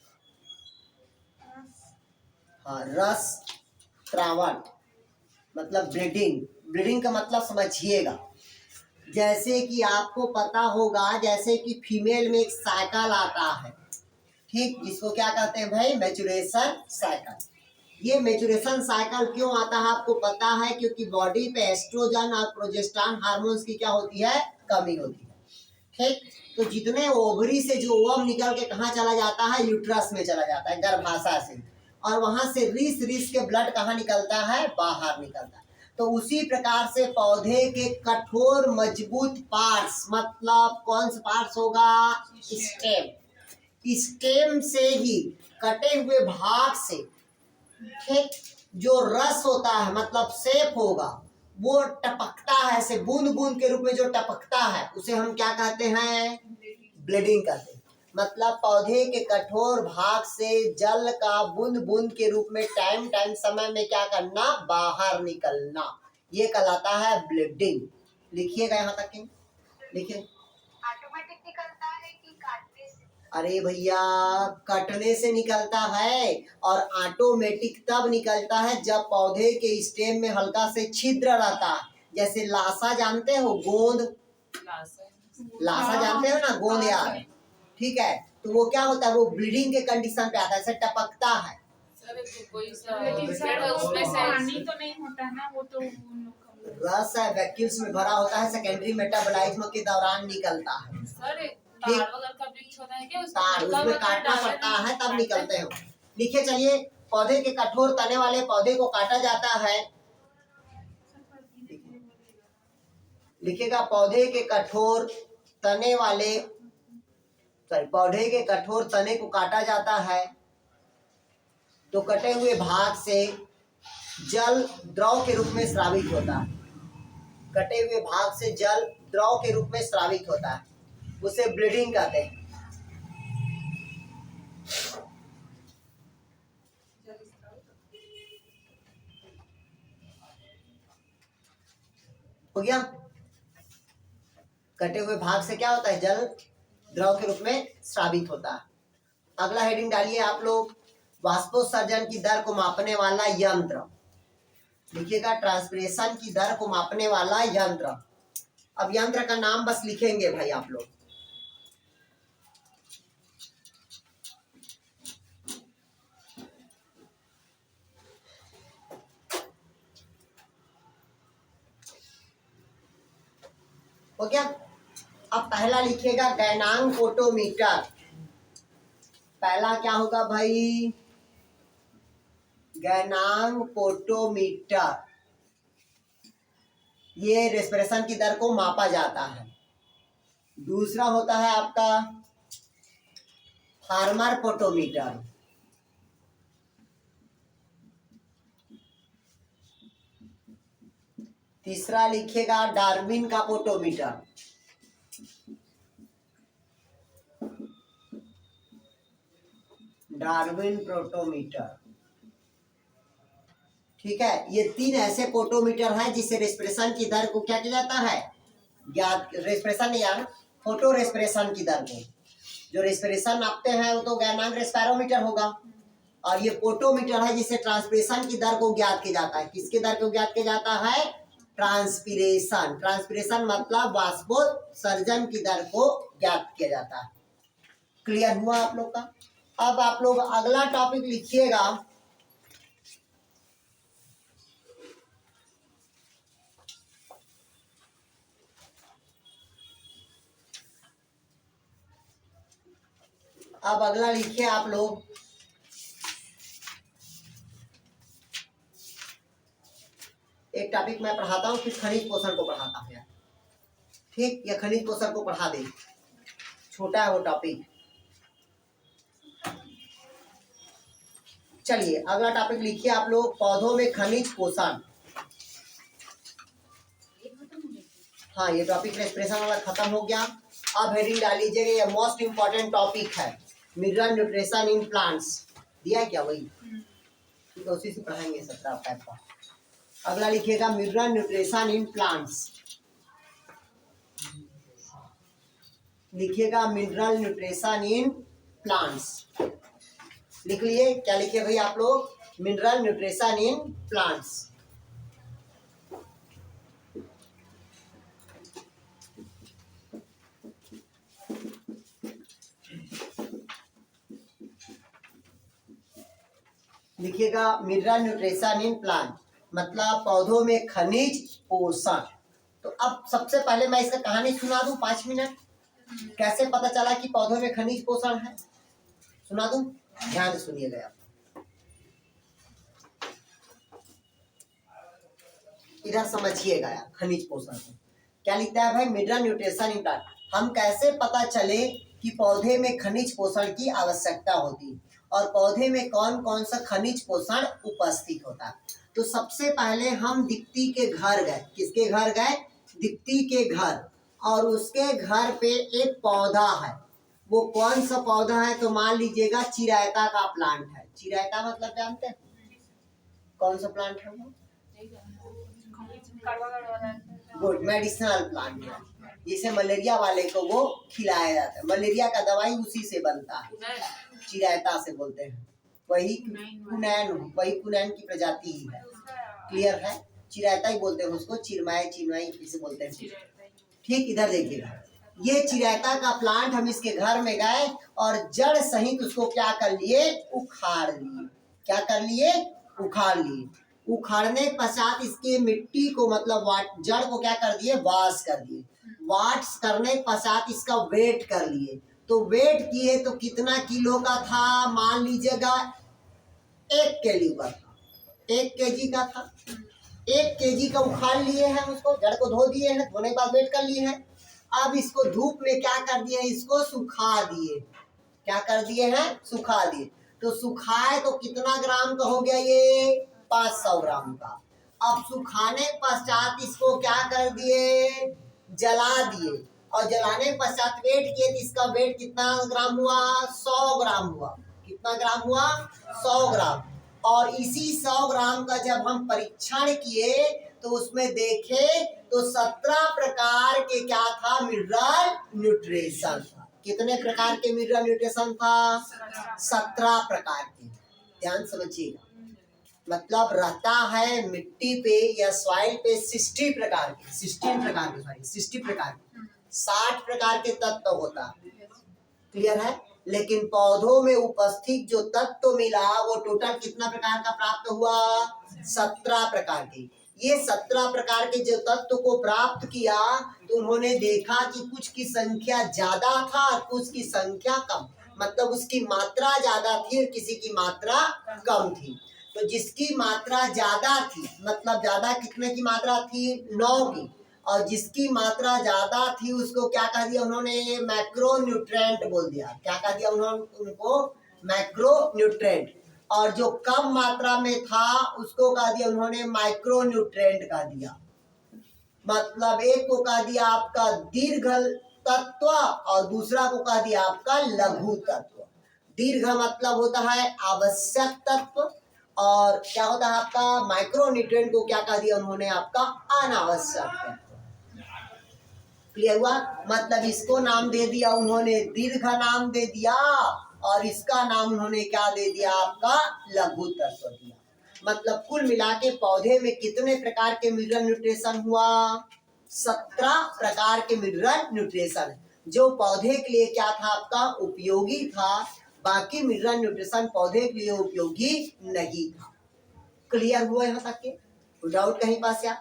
हाँ रस त्रावण मतलब ब्लीडिंग। ब्लीडिंग का मतलब समझिएगा, जैसे कि आपको पता होगा, जैसे कि फीमेल में एक साइकिल आता है, ठीक, जिसको क्या कहते हैं भाई? Maturation cycle. ये मैच्योरेशन साइकिल क्यों आता है आपको पता है? क्योंकि बॉडी पे एस्ट्रोजन और प्रोजेस्टेरॉन हार्मोन्स की क्या होती है? कमी होती है, ठीक। तो जितने ओवरी से जो ओवम निकल के कहाँ चला जाता है? यूट्रस में चला जाता है, गर्भाशय से, और वहां से रिस के ब्लड कहाँ निकलता है? बाहर निकलता है। तो उसी प्रकार से पौधे के कठोर मजबूत पार्ट्स, मतलब कौन से पार्ट्स होगा? स्टेम। स्टेम से ही कटे हुए भाग से, ठीक, जो रस होता है मतलब सेप होगा, वो टपकता है, ऐसे बूंद बूंद के रूप में जो टपकता है, उसे हम क्या कहते हैं? ब्लीडिंग कहते हैं। मतलब पौधे के कठोर भाग से जल का बूंद बूंद के रूप में टाइम समय में क्या करना? बाहर निकलना, ये कहलाता है ब्लीडिंग। लिखिएगा यहाँ तक के, लिखिए। ऑटोमेटिक निकलता है कि काटने से? अरे भैया कटने से निकलता है, और ऑटोमेटिक तब निकलता है जब पौधे के स्टेम में हल्का से छिद्र रहता है। जैसे लाशा जानते हो? गोंद, लाशा जानते हो ना? गोंद यार, ठीक है। तो वो क्या होता है? वो ब्लीडिंग के कंडीशन पे आता है, ऐसे टपकता है। लेकिन सर उसमें पानी तो नहीं होता है ना, वो तो रस है, वैक्यूल्स में भरा होता है, सेकेंडरी मेटाबॉलिज्म के दौरान निकलता है। तार वगैरह का वृक्ष होता है क्या? तार उसमें काटना पड़ता है तब निकलते हैं। लिखिए चलिए, पौधे के कठोर तने वाले पौधे को काटा जाता है। लिखिएगा पौधे के कठोर तने वाले, पौधे के कठोर तने को काटा जाता है तो कटे हुए भाग से जल द्रव के रूप में स्रावित होता है। कटे हुए भाग से जल द्रव के रूप में स्रावित होता है, उसे ब्लीडिंग कहते हैं। हो गया? कटे हुए भाग से क्या होता है? जल द्रव के रूप में स्रावित होता है। अगला हेडिंग डालिए आप लोग, वाष्पोत्सर्जन की दर को मापने वाला यंत्र। लिखिएगा ट्रांसपिरेशन की दर को मापने वाला यंत्र। अब यंत्र का नाम बस लिखेंगे भाई आप लोग। हो गया? अब पहला लिखिएगा गैनांग फोटोमीटर। पहला क्या होगा भाई? गैनांग फोटोमीटर। ये रेस्पिरेशन की दर को मापा जाता है। दूसरा होता है आपका फार्मर फोटोमीटर। तीसरा लिखिएगा डार्विन का फोटोमीटर। डार्विन फोटोमीटर, ठीक है। ये तीन ऐसे फोटोमीटर हैं जिससे रेस्पिरेशन की दर को क्या किया जाता है? ज्ञात, रेस्पिरेशन नहीं यार, फोटो रेस्पिरेशन की दर को जो रेस्पिरेशन नापते हैं वो तो गैरमान रेस्पिरोमीटर होगा, और ये पोटोमीटर है जिससे ट्रांसपिरेशन की दर को ज्ञात किया जाता है। किसके दर को ज्ञात किया जाता है? ट्रांसपिरेशन। ट्रांसपिरेशन मतलब वाष्पोत्सर्जन की दर को ज्ञात किया जाता है। क्लियर हुआ आप लोग का? अब आप लोग अगला टॉपिक लिखिएगा, अब अगला लिखिए आप लोग एक टॉपिक मैं पढ़ाता हूँ, फिर खनिज पोषण को पढ़ाता हूँ। ठीक, या खनिज पोषण को पढ़ा दे, छोटा है वो टॉपिक। चलिए अगला टॉपिक लिखिए आप लोग, पौधों में खनिज पोषण। हाँ, ये टॉपिक रेस्पिरेशन वाला खत्म हो गया। अब हेडिंग डाल लीजिएगा, ये मोस्ट इंपॉर्टेंट टॉपिक है, मिनरल न्यूट्रिशन इन प्लांट्स। दिया है क्या? वही ठीक है, उसी से पढ़ाएंगे 17 टाइप का। अगला लिखिएगा मिनरल न्यूट्रिशन इन प्लांट्स। लिखिएगा मिनरल न्यूट्रिशन इन प्लांट्स। लिख लिए? क्या लिखिए भाई आप लोग? Mineral nutrition in plants. लिखिएगा मिनरल न्यूट्रिशन इन प्लांट मतलब पौधों में खनिज पोषण। तो अब सबसे पहले मैं इसका कहानी सुना दूं 5 मिनट, कैसे पता चला कि पौधों में खनिज पोषण है? सुना दूं? ध्यान से सुनिएगा। इधर समझिएगा यार, खनिज पोषण को क्या लिखता है भाई? Mineral nutrition in plant. हम कैसे पता चले कि पौधे में खनिज पोषण की आवश्यकता होती और पौधे में कौन कौन सा खनिज पोषण उपस्थित होता है? तो सबसे पहले हम दीप्ति के घर गए। किसके घर गए? दीप्ति के घर। और उसके घर पे एक पौधा है। वो कौन सा पौधा है? तो मान लीजिएगा चिरायता का प्लांट है। चिरायता मतलब जानते हैं कौन सा प्लांट है वो? गुड, मेडिसिनल प्लांट है, जिसे मलेरिया वाले को वो खिलाया जाता है। मलेरिया का दवाई उसी से बनता है, चिरायता से बोलते हैं। वही कुनैन, वही कुनैन की प्रजाति ही है। क्लियर है? चिरायता ही बोलते हैं उसको, चिरमाई चिरमाई इसे बोलते हैं। ठीक, इधर देखिएगा, ये चिरायता का प्लांट हम इसके घर में गए और जड़ सहित उसको क्या कर लिए? उखाड़ लिए। क्या कर लिए? उखाड़ लिए। उखाड़ने पश्चात इसके मिट्टी को मतलब जड़ को क्या कर दिए? वाश कर दिए। वाश करने पश्चात इसका वेट कर लिए। तो वेट किए तो कितना किलो का था? मान लीजिएगा 1 केजी का था। 1 केजी का था। 1 केजी का उखाड़ लिए हैं, उसको जड़ को धो दिए हैं, धोने के बाद वेट कर लिए हैं। अब इसको धूप में क्या कर दिए? इसको सुखा दिए। क्या कर दिए हैं? सुखा दिए। तो सुखाए तो कितना ग्राम का हो गया? ये 500 ग्राम का। अब सुखाने पश्चात इसको क्या कर दिए? जला दिए। और जलाने पश्चात वेट किए तो इसका वेट कितना ग्राम हुआ? 100 ग्राम हुआ। कितना ग्राम हुआ? 100 ग्राम। और इसी 100 ग्राम का जब हम परीक्षण किए तो उसमें देखे तो 17 प्रकार के क्या था? मिनरल न्यूट्रिशन था। कितने प्रकार के मिनरल न्यूट्रिशन था? 17 प्रकार के। ध्यान समझिएगा, मतलब रहता है मिट्टी पे या सॉइल पे 60 प्रकार के 60 प्रकार के 60 प्रकार के तत्व होता है। क्लियर है? लेकिन पौधों में उपस्थित जो तत्व मिला वो टोटल कितना प्रकार का प्राप्त हुआ? 17 प्रकार के। ये 17 प्रकार के जो तत्व को प्राप्त किया तो उन्होंने देखा कि कुछ की संख्या ज्यादा था, कुछ की संख्या कम, मतलब उसकी मात्रा ज्यादा थी और किसी की मात्रा कम थी। तो जिसकी मात्रा ज्यादा थी, मतलब ज्यादा कितने की मात्रा थी? 9 की। और जिसकी मात्रा ज्यादा थी उसको क्या कह दिया उन्होंने? मैक्रो न्यूट्रेंट बोल दिया। क्या कह दिया उन्होंने? उनको मैक्रो न्यूट्रेंट। और जो कम मात्रा में था उसको कह दिया उन्होंने माइक्रो न्यूट्रेंट कह दिया। मतलब एक को कह दिया आपका दीर्घ तत्व और दूसरा को कह दिया आपका लघु तत्व। दीर्घ मतलब होता है आवश्यक तत्व और क्या होता है आपका? माइक्रो न्यूट्रिएंट को क्या कह दिया उन्होंने? आपका अनावश्यक तत्व। क्लियर हुआ? मतलब इसको नाम दे दिया उन्होंने दीर्घ नाम दे दिया, और इसका नाम उन्होंने क्या दे दिया? आपका लघु तत्व दिया। मतलब कुल मिला के पौधे में कितने प्रकार के मिनरल न्यूट्रिशन हुआ? 17 प्रकार के मिनरल न्यूट्रिशन, जो पौधे के लिए क्या था? आपका उपयोगी था। बाकी मिनरल न्यूट्रिशन पौधे के लिए उपयोगी नहीं था। क्लियर हुआ यहाँ तक के? डाउट कहीं पास या?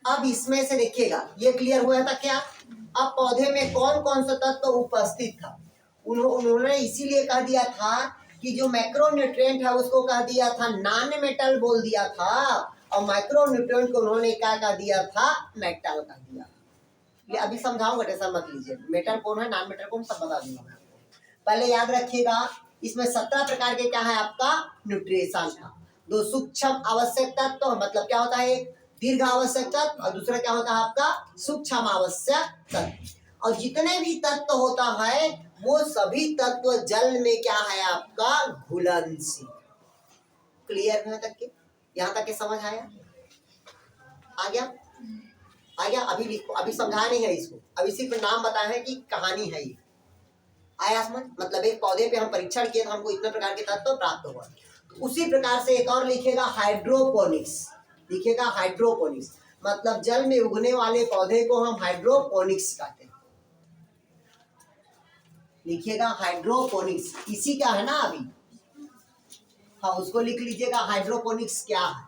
अब इसमें से देखिएगा, ये क्लियर हुआ था क्या? अब पौधे में कौन कौन सा तत्व उपस्थित था? उन्होंने इसीलिए कह दिया था कि जो मैक्रोन्यूट्रिएंट है उसको कह दिया था नॉन मेटल बोल दिया था, और माइक्रोन्यूट्रिएंट को उन्होंने क्या कह दिया था? मेटल कह दिया। ये अभी समझाऊंगा, टेंशन मत लीजिए। मेटल कौन है, नॉन मेटल कौन, सब बता दूंगा मैं आपको। पहले याद रखिएगा, इसमें 17 प्रकार के क्या है? आपका न्यूट्रिशन था। 2 सूक्ष्म आवश्यक तत्व, मतलब क्या होता है? दीर्घ आवश्यक तत्व, और दूसरा क्या होता है? आपका सूक्ष्म आवश्यक तत्व। और जितने भी तत्व होता है वो सभी तत्व जल में क्या है? आपका घुलनशील। क्लियर है तक के? यहाँ तक के समझ आया? आ गया? आ गया? अभी लिखो, अभी समझा नहीं है इसको, अभी सिर्फ नाम बताए हैं कि कहानी है ये। आया समझ? मतलब एक पौधे पे हम परीक्षण किए तो हमको इतने प्रकार के तत्व प्राप्त हुआ। तो उसी प्रकार से एक और लिखेगा हाइड्रोपोनिक्स। लिखेगा हाइड्रोपोनिक्स, मतलब जल में उगने वाले पौधे को हम हाइड्रोपोनिक्स कहते हैं। लिखिएगा हाइड्रोपोनिक्स, इसी का है ना अभी? हाँ, उसको लिख लीजिएगा हाइड्रोपोनिक्स क्या है।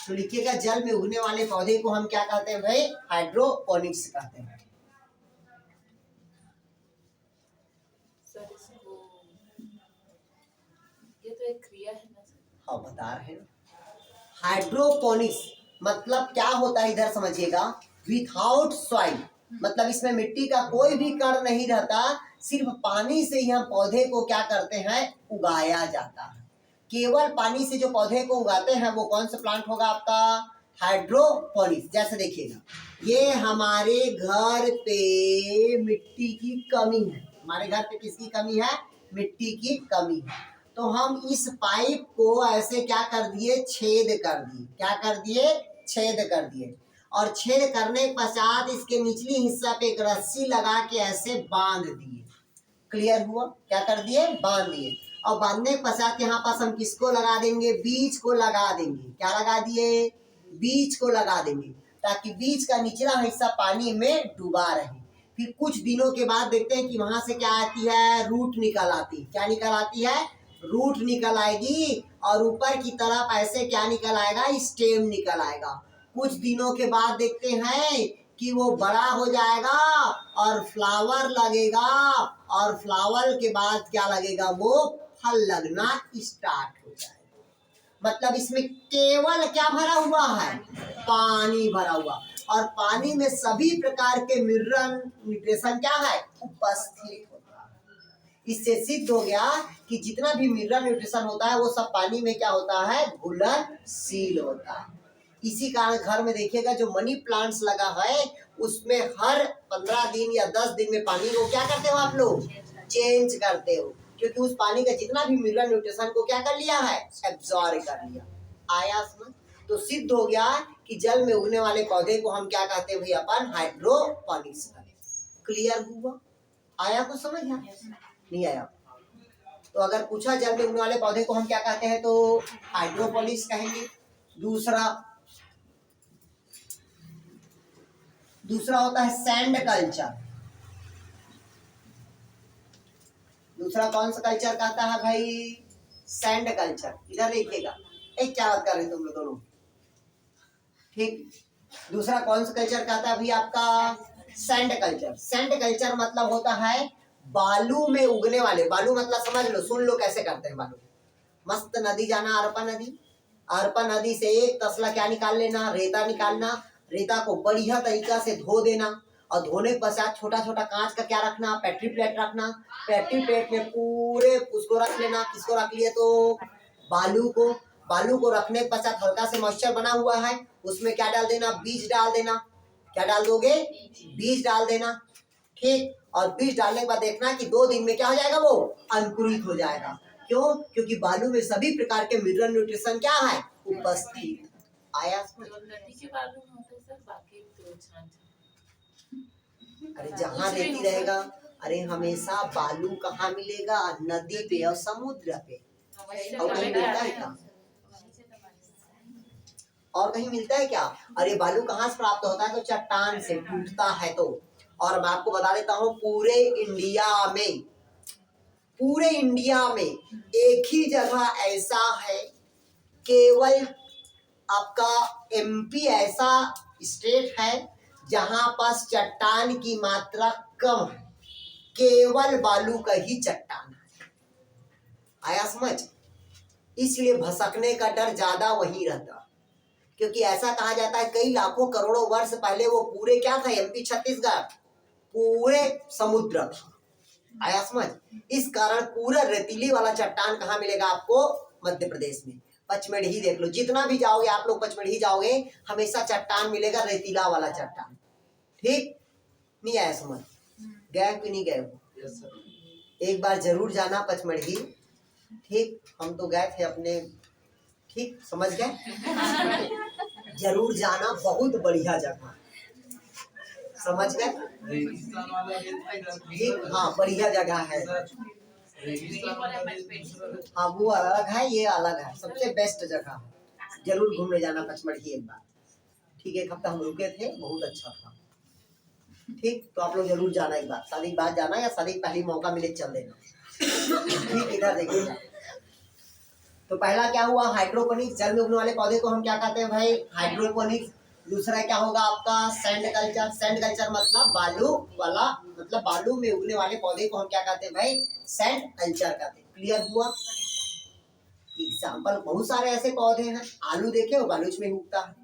तो लिखिएगा जल में उगने वाले पौधे को हम क्या कहते हैं भाई? हाइड्रोपोनिक्स कहते हैं। सर इसको, ये तो एक क्रिया है ना सर? हाँ, बता रहे हैं। हाइड्रोपोनिक्स मतलब क्या होता है, इधर समझिएगा। विथआउट सॉइल, मतलब इसमें मिट्टी का कोई भी कण नहीं रहता, सिर्फ पानी से ही हम पौधे को क्या करते हैं? उगाया जाता है। केवल पानी से जो पौधे को उगाते हैं वो कौन सा प्लांट होगा? आपका हाइड्रोपोनिक्स। जैसे देखिएगा, ये हमारे घर पे मिट्टी की कमी है। हमारे घर पे किसकी कमी है? मिट्टी की कमी है। तो हम इस पाइप को ऐसे क्या कर दिए? छेद कर दिए। क्या कर दिए? छेद कर दिए। और छेद करने के पश्चात इसके निचली हिस्सा पे एक रस्सी लगा के ऐसे बांध दिए। क्लियर हुआ? क्या कर दिए? बांध दिए। और बांधने के पश्चात यहाँ पास हम किसको लगा देंगे? बीज को लगा देंगे। क्या लगा दिए? बीज को लगा देंगे, ताकि बीज का निचला हिस्सा पानी में डूबा रहे। फिर कुछ दिनों के बाद देखते हैं कि वहां से क्या आती है? रूट निकल आती है। क्या निकल आती है? रूट निकल आएगी। और ऊपर की तरफ ऐसे क्या निकल आएगा? स्टेम निकल आएगा। कुछ दिनों के बाद देखते हैं कि वो बड़ा हो जाएगा और फ्लावर लगेगा, और फ्लावर के बाद क्या लगेगा? वो फल लगना स्टार्ट हो जाएगा। मतलब इसमें केवल क्या भरा हुआ है? पानी भरा हुआ। और पानी में सभी प्रकार के मिनरल न्यूट्रिशन क्या है? उपस्थित होता है। इससे सिद्ध हो गया कि जितना भी मिनरल न्यूट्रिशन होता है वो सब पानी में क्या होता है? घुलनशील होता है। इसी कारण घर में देखिएगा जो मनी प्लांट्स लगा है उसमें हर 15 दिन या 10 दिन में पानी को क्या करते हो आप लोग? चेंज करते हो, क्योंकि उस पानी का जितना भी मिनरल न्यूट्रिशन को क्या कर लिया है? एब्जॉर्ब कर लिया। आया समझ? तो सिद्ध हो गया कि जल में उगने वाले पौधे को हम क्या कहते हैं भाई? अपन हाइड्रोपोनिक्स। क्लियर हुआ? आया कुछ समझ में? नहीं आया? तो अगर पूछा जल में उगने वाले पौधे को हम क्या कहते हैं तो हाइड्रोपोनिक्स कहेंगे। दूसरा होता है सैंड कल्चर। दूसरा कौन सा कल्चर कहता है भाई? Sand culture. इधर देखिएगा, एक क्या बात कर रहे तुम लोग दोनों? ठीक। दूसरा कौन सा कल्चर कहता है भाई? आपका सैंड कल्चर। सैंड कल्चर मतलब होता है बालू में उगने वाले। बालू मतलब समझ लो, सुन लो कैसे करते हैं बालू। मस्त नदी जाना, अरपा नदी। अरपा नदी से एक तसला क्या निकाल लेना? रेता निकालना। रेता को बढ़िया तरीका से धो देना, और धोने के पश्चात छोटा छोटा कांच का क्या रखना? पेट्री प्लेट रखना। पेट्री प्लेट में पूरे उसको रख लेना। किसको रख लिए? तो बालू को। बालू को रखने के पश्चात हल्का से मॉइस्चर बना हुआ है, उसमें क्या डाल देना? बीज डाल देना। क्या डाल दोगे? बीज डाल देना। ठीक। और बीज डालने के बाद देखना कि 2 दिन में क्या हो जाएगा? वो अंकुरित हो जाएगा। क्यों? क्योंकि बालू में सभी प्रकार के मिनरल न्यूट्रिशन क्या है? उपस्थित। आया? नदी के बालू में होता है सर, बाकी तो छान अरे जहाँ रेती रहेगा, अरे हमेशा बालू कहाँ मिलेगा? नदी पे और समुद्र पे। और कहीं मिलता है क्या? और कहीं मिलता है क्या? अरे बालू कहाँ से प्राप्त होता है? तो चट्टान से टूटता है तो। और मैं आपको बता देता हूँ, पूरे इंडिया में एक ही जगह ऐसा है, केवल आपका एमपी ऐसा स्टेट है जहां पास चट्टान की मात्रा कम है, केवल बालू का ही चट्टान है। आया समझ? इसलिए भसकने का डर ज्यादा वहीं रहता, क्योंकि ऐसा कहा जाता है कई लाखों करोड़ों वर्ष पहले वो पूरे क्या था, एमपी छत्तीसगढ़ पूरे समुद्र था। आया समझ? इस कारण पूरा रेतीली वाला चट्टान कहाँ मिलेगा आपको? मध्य प्रदेश में। पचमढ़ी देख लो, जितना भी जाओगे आप लोग पचमढ़ी जाओगे, हमेशा चट्टान मिलेगा, रेतीला वाला चट्टान। ठीक? नहीं आया समझ? गए कि नहीं गए हो? Yes sir. एक बार जरूर जाना पचमढ़ी। ठीक, हम तो गए थे अपने, ठीक समझ गए? जरूर जाना, बहुत बढ़िया जगह, समझ गए? रेगिस्तान वाला ठीक, हाँ बढ़िया जगह है। रेगिस्तान वाला दूसरा हाँ वो अलग है, ये अलग है, सबसे बेस्ट जगह है। जरूर घूमने जाना पचमढ़ी एक बार। ठीक है, एक हफ्ता हम रुके थे, बहुत अच्छा था। ठीक, तो आप लोग जरूर जाना एक बार, शादी के बाद जाना या शादी के पहले मौका मिले चल देना। ठीक, इधर देखिए। तो पहला क्या हुआ? हाइड्रोपोनिक्स, जल में उगने वाले पौधे को हम क्या कहते हैं भाई? हाइड्रोपोनिक्स। दूसरा क्या होगा आपका? Sand culture. सैंड कल्चर मतलब बालू वाला, मतलब बालू में उगने वाले पौधे को हम क्या कहते हैं भाई? सैंड कल्चर कहते हैं। क्लियर हुआ? एग्जाम्पल बहुत सारे ऐसे पौधे हैं। आलू देखे हो, बालूच में उगता है।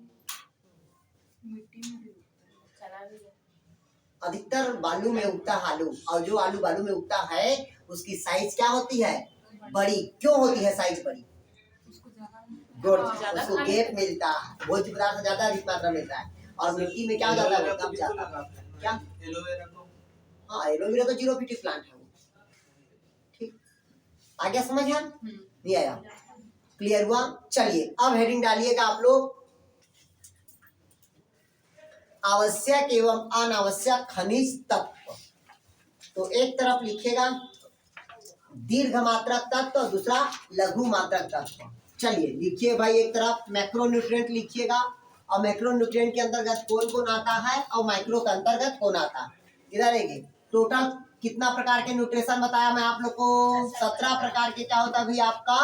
अधिकतर बालू में उगता है आलू, और जो आलू बालू में उगता है उसकी साइज क्या होती है? बड़ी। क्यों होती है साइज बड़ी? गुड, उसको गैप मिलता है, भोज्य पदार्थ ज्यादा अधिक मात्रा मिलता है। और मिट्टी में क्या हो जाता है? वो कम जाता है। क्या? एलोवेरा को, हाँ, एलोवेरा तो जीरोफिटिक प्लांट है वो। ठीक, आ गया समझ? है नहीं आया? क्लियर हुआ? चलिए अब हेडिंग डालिएगा आप लोग, आवश्यक एवं अनावश्यक खनिज तत्व। तो एक तरफ लिखिएगा दीर्घ मात्रक तत्व और दूसरा लघु मात्रक तत्व। चलिए लिखिए भाई, एक तरफ मैक्रोन्यूट्रिएंट लिखिएगा, और मैक्रोन्यूट्रिएंट के अंतर्गत कौन कौन आता है और माइक्रो के अंतर्गत कौन आता है। इधर देखिए, टोटल कितना प्रकार के न्यूट्रिशन बताया मैं आप लोग को? 17 प्रकार के क्या होता है भाई आपका?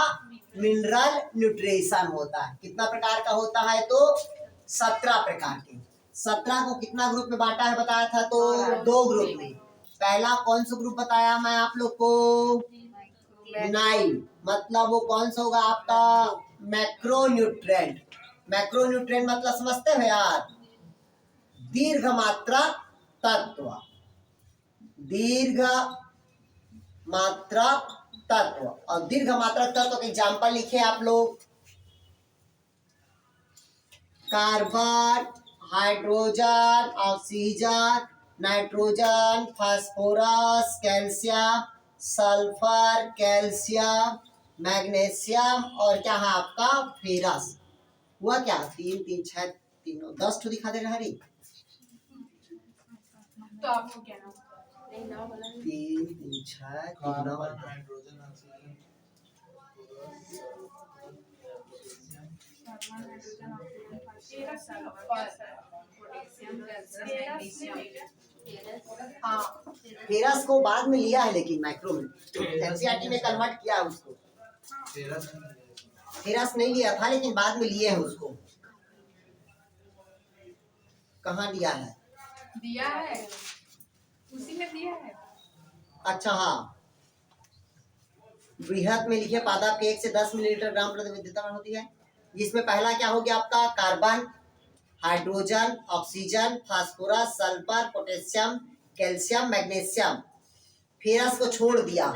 मिनरल न्यूट्रिशन होता है। कितना प्रकार का होता है? तो 17 प्रकार के। 17 को कितना ग्रुप में बांटा है बताया था? तो 2 ग्रुप में। पहला कौन सा ग्रुप बताया मैं आप लोग को? 9, मतलब वो कौन सा होगा आपका? मैक्रोन्यूट्रिएंट। मैक्रोन्यूट्रिएंट मतलब समझते हो यार? दीर्घ मात्रा तत्व। दीर्घ मात्रा तत्व। और दीर्घ मात्रा तत्व के एग्जाम्पल लिखे आप लोग, carbon, hydrogen, oxygen, nitrogen, phosphorus, calcium, sulphur, calcium, magnesium और क्या है आपका? फेरस। हुआ क्या? 3 3 6 3 10 तो दिखा दे रहा है। तो आपको क्या नाम? 3 3 6 3 कार्बन, हाइड्रोजन, ऑक्सीजन, फेरस को बाद में लिया है, लेकिन माइक्रो में एनसीईआरटी में कन्वर्ट किया है उसको। फेरस नहीं लिया था, लेकिन बाद में लिए हैं उसको। कहाँ दिया है? दिया है, उसी में दिया है। अच्छा हाँ, बृहद में लिखे पादप के 1 से 10 मिलीलीटर ग्राम प्रति विद्युत होती है, जिसमें पहला क्या हो गया आपका? Carbon, hydrogen, oxygen, phosphorus, sulphur, potassium, calcium, magnesium. Ferrous को छोड़ दिया।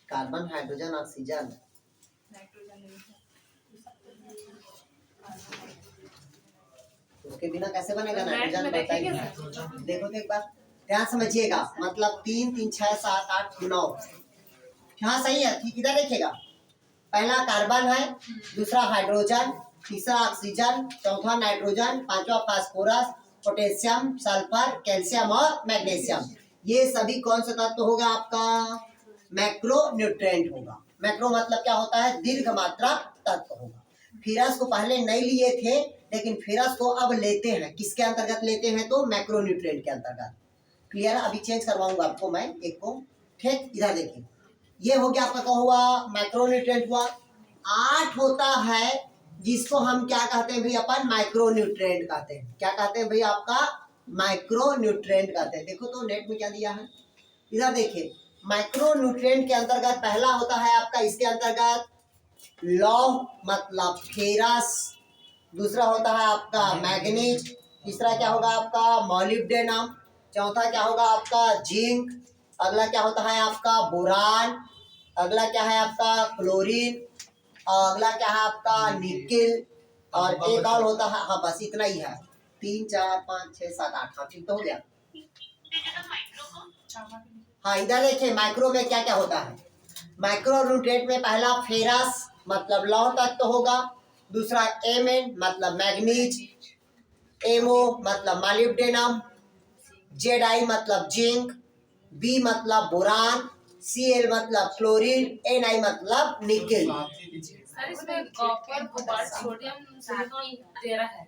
कार्बन, हाइड्रोजन, ऑक्सीजन, उसके बिना कैसे बनेगा नाइट्रोजन? बताइए, देखो तो एक बार ध्यान समझिएगा। मतलब 3 3 6 7 8 9, हाँ सही है। ठीक, इधर देखिएगा, पहला कार्बन है, दूसरा हाइड्रोजन, तीसरा ऑक्सीजन, चौथा नाइट्रोजन, पांचवा फास्फोरस, पोटेशियम, सल्फर, कैल्शियम और मैग्नीशियम। ये सभी कौन सा तत्व होगा आपका? मैक्रो न्यूट्रिएंट होगा। मैक्रो मतलब क्या होता है? दीर्घ मात्रा तत्व होगा। फेरस को पहले नहीं लिए थे, लेकिन फेरस को अब लेते हैं। किसके अंतर्गत लेते हैं? तो मैक्रो न्यूट्रिएंट के अंतर्गत। क्लियर है? अभी चेंज करवाऊंगा आपको मैं एक को। ठीक, इधर देखिए, ये हो गया आपका, क्या हुआ? मैक्रो न्यूट्रिएंट हुआ। 8 होता है जिसको हम क्या कहते हैं भाई? अपन माइक्रो न्यूट्रिएंट कहते हैं। क्या कहते हैं भाई? आपका माइक्रो न्यूट्रिएंट कहते हैं। देखो तो नेट में क्या दिया है, इधर देखिए। माइक्रो न्यूट्रिएंट के अंतर्गत पहला होता है आपका, इसके अंतर्गत लौह मतलब फेरस, दूसरा होता है आपका मैग्नीज, तीसरा क्या होगा आपका? मॉलिब्डेनम, चौथा क्या होगा आपका? जिंक, अगला क्या होता है आपका? बोरान, अगला क्या है आपका? क्लोरीन, और अगला क्या है आपका? निकेल, और एक और होता है, हाँ बस इतना ही है। 3 4 5 6 7 8, हाँ ठीक तो हो गया। हाँ इधर देखिए, माइक्रो में क्या क्या होता है? माइक्रो न्यूट्रिएंट में पहला फेरस मतलब लौह तत्व होगा, दूसरा एमएन मतलब मैग्नीज, एमओ मतलब मॉलिब्डेनम, जेडआई मतलब जिंक, बी मतलब बोरान, सीएल मतलब क्लोरीन, एनआई मतलब निकेल। सर इसमें कॉपर, कोबाल्ट, सोडियम, सिलिकॉन दे रहा है।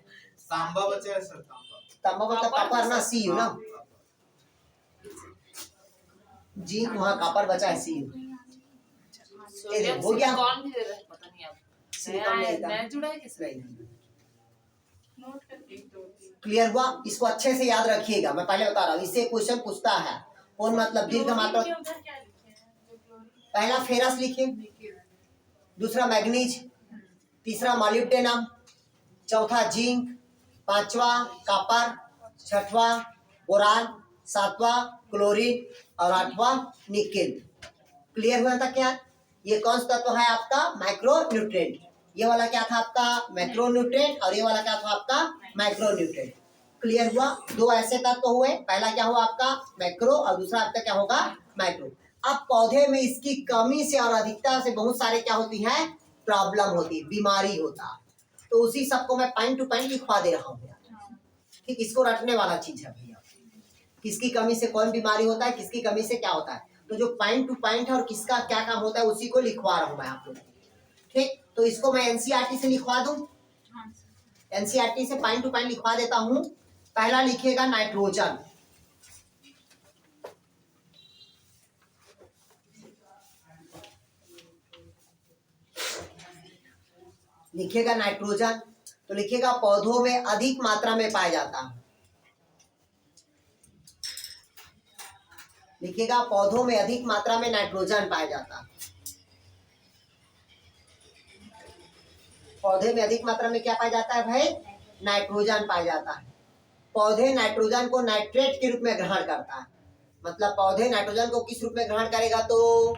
तांबा बचा है सर, तांबा। तांबा मतलब कॉपर ना, सी यू ना, जिंक वहाँ कॉपर बचा है, सी यू। सोडियम हो गया। सिलिकॉन भी दे रहा है, पता नहीं आप सिलिकॉन नहीं था। नया जुड़ा है किसने? नोट करके दो तीन। क्लियर हुआ? इसको अच्छे से याद रखिएगा, मैं पहले बता रहा हूँ। इससे क्वेश्चन पूछता है कौन मतलब दीर्घ मात्रा। क्लोरीन के उधर क्या लिखे हैं? जो क्लोरीन पहला फेरस लिखिए, दूसरा मैग्नीज, तीसरा मॉलिब्डेनम, चौथा जिंक, पांचवा कॉपर, छठवा बोरान, सातवां क्लोरीन और आठवां निकेल। क्लियर हुआ था क्या? ये कौन सा तत्व है आपका? Micro nutrient. ये वाला क्या था आपका? मैक्रो न्यूट्रिएंट, और ये वाला क्या था आपका? Micro nutrient. क्लियर हुआ? दो ऐसे तत्व हुए, पहला क्या हुआ आपका? मैक्रो, और दूसरा आपका क्या होगा? माइक्रो। अब पौधे में इसकी कमी से और अधिकता से बहुत सारे क्या होती है? प्रॉब्लम होती है, बीमारी होता है। तो उसी सबको मैं पॉइंट टू पॉइंट लिखवा दे रहा हूँ। ठीक, इसको रटने वाला चीज है भैया। किसकी कमी से कौन बीमारी होता है, किसकी कमी से क्या होता है, तो जो पॉइंट टू पॉइंट है और किसका क्या काम होता है उसी को लिखवा रहा हूँ मैं आप लोग। ठीक, तो इसको मैं एनसीईआरटी से लिखवा दूं। एनसीईआरटी से पॉइंट टू पॉइंट लिखवा देता हूँ। पहला लिखिएगा नाइट्रोजन, लिखिएगा नाइट्रोजन। तो लिखिएगा पौधों में अधिक मात्रा में पाया जाता है। लिखिएगा पौधों में अधिक मात्रा में नाइट्रोजन पाया जाता है। पौधे में अधिक मात्रा में क्या पाया जाता है भाई? नाइट्रोजन पाया जाता है। पौधे नाइट्रोजन को नाइट्रेट के रूप में ग्रहण करता है। मतलब पौधे नाइट्रोजन को किस रूप में ग्रहण करेगा? तो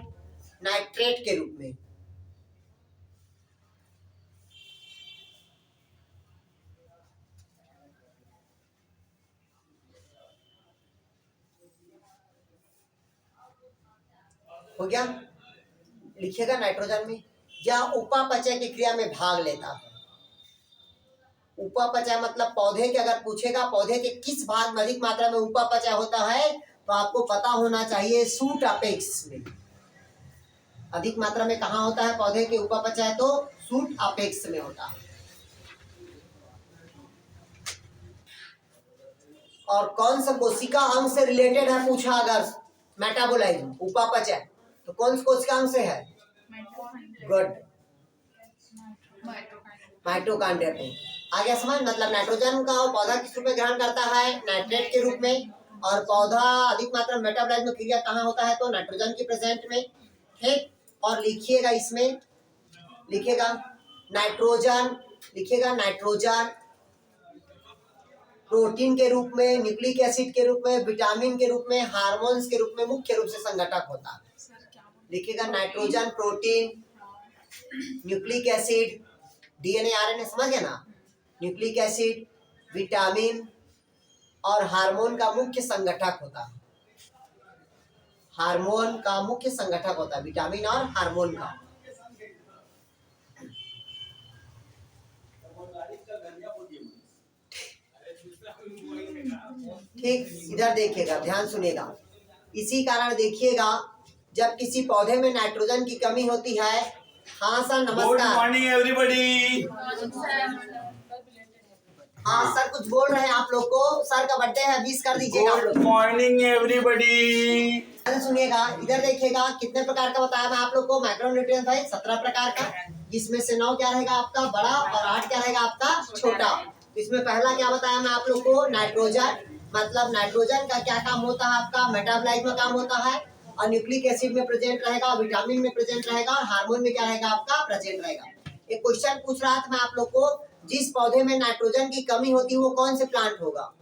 नाइट्रेट के रूप में। हो गया? लिखिएगा नाइट्रोजन में या उपापचय की क्रिया में भाग लेता है। उपापचय मतलब पौधे के, अगर पूछेगा पौधे के किस भाग में अधिक मात्रा में उपापचय होता है, तो आपको पता होना चाहिए सूट अपेक्स में। अधिक मात्रा में कहाँ होता है पौधे के उपापचय? तो सूट अपेक्स में होता है। और कौन सा कोशिका अंग से रिलेटेड है पूछा अगर मेटाबोलाइज्म, उपापचय, तो कौन सा कोशिका अंग से है? गुड, माइटोकॉन्ड्रिया में। आगे समझ, मतलब नाइट्रोजन का पौधा किस रूप में ग्रहण करता है? नाइट्रेट के रूप में। और पौधा अधिक मात्रा में मेटाबोलाइज्म क्रिया कहाँ होता है? तो नाइट्रोजन के प्रेजेंट में। ठीक, और लिखिएगा इसमें, लिखिएगा नाइट्रोजन, लिखिएगा नाइट्रोजन प्रोटीन के रूप में, न्यूक्लिक एसिड के रूप में, विटामिन के रूप में, हार्मोन्स के रूप में मुख्य रूप से संघटक होता है। लिखिएगा nitrogen protein, nucleic acid, DNA RNA, समझ गए ना? न्यूक्लिक एसिड, विटामिन और हार्मोन का मुख्य संगठक होता है। हार्मोन का मुख्य संगठक होता है, विटामिन और हार्मोन का। ठीक, इधर देखिएगा, ध्यान सुनिएगा। इसी कारण देखिएगा जब किसी पौधे में नाइट्रोजन की कमी होती है। हाँ सर, गुड नमस्कार। Morning everybody. हाँ सर, कुछ बोल रहे हैं आप लोग को। सर का बर्थडे है, 20 कर दीजिएगा आप गुड लोग। Morning everybody. ध्यान सुनिएगा, इधर देखिएगा कितने प्रकार का बताया मैं आप लोग को। माइक्रोन्यूट्रिएंट है 17 प्रकार का, जिसमें से 9 क्या रहेगा आपका बड़ा और 8 क्या रहेगा आपका छोटा। इसमें पहला क्या बताया मैं आप लोग को, नाइट्रोजन। मतलब नाइट्रोजन का क्या काम होता है आपका, मेटाबोलाइज में काम होता है, और न्यूक्लिक एसिड में प्रेजेंट रहेगा, विटामिन में प्रेजेंट रहेगा, और हार्मोन में क्या रहेगा आपका प्रेजेंट रहेगा। एक क्वेश्चन पूछ रहा था मैं आप लोग को, जिस पौधे में नाइट्रोजन की कमी होती है वो कौन से प्लांट होगा?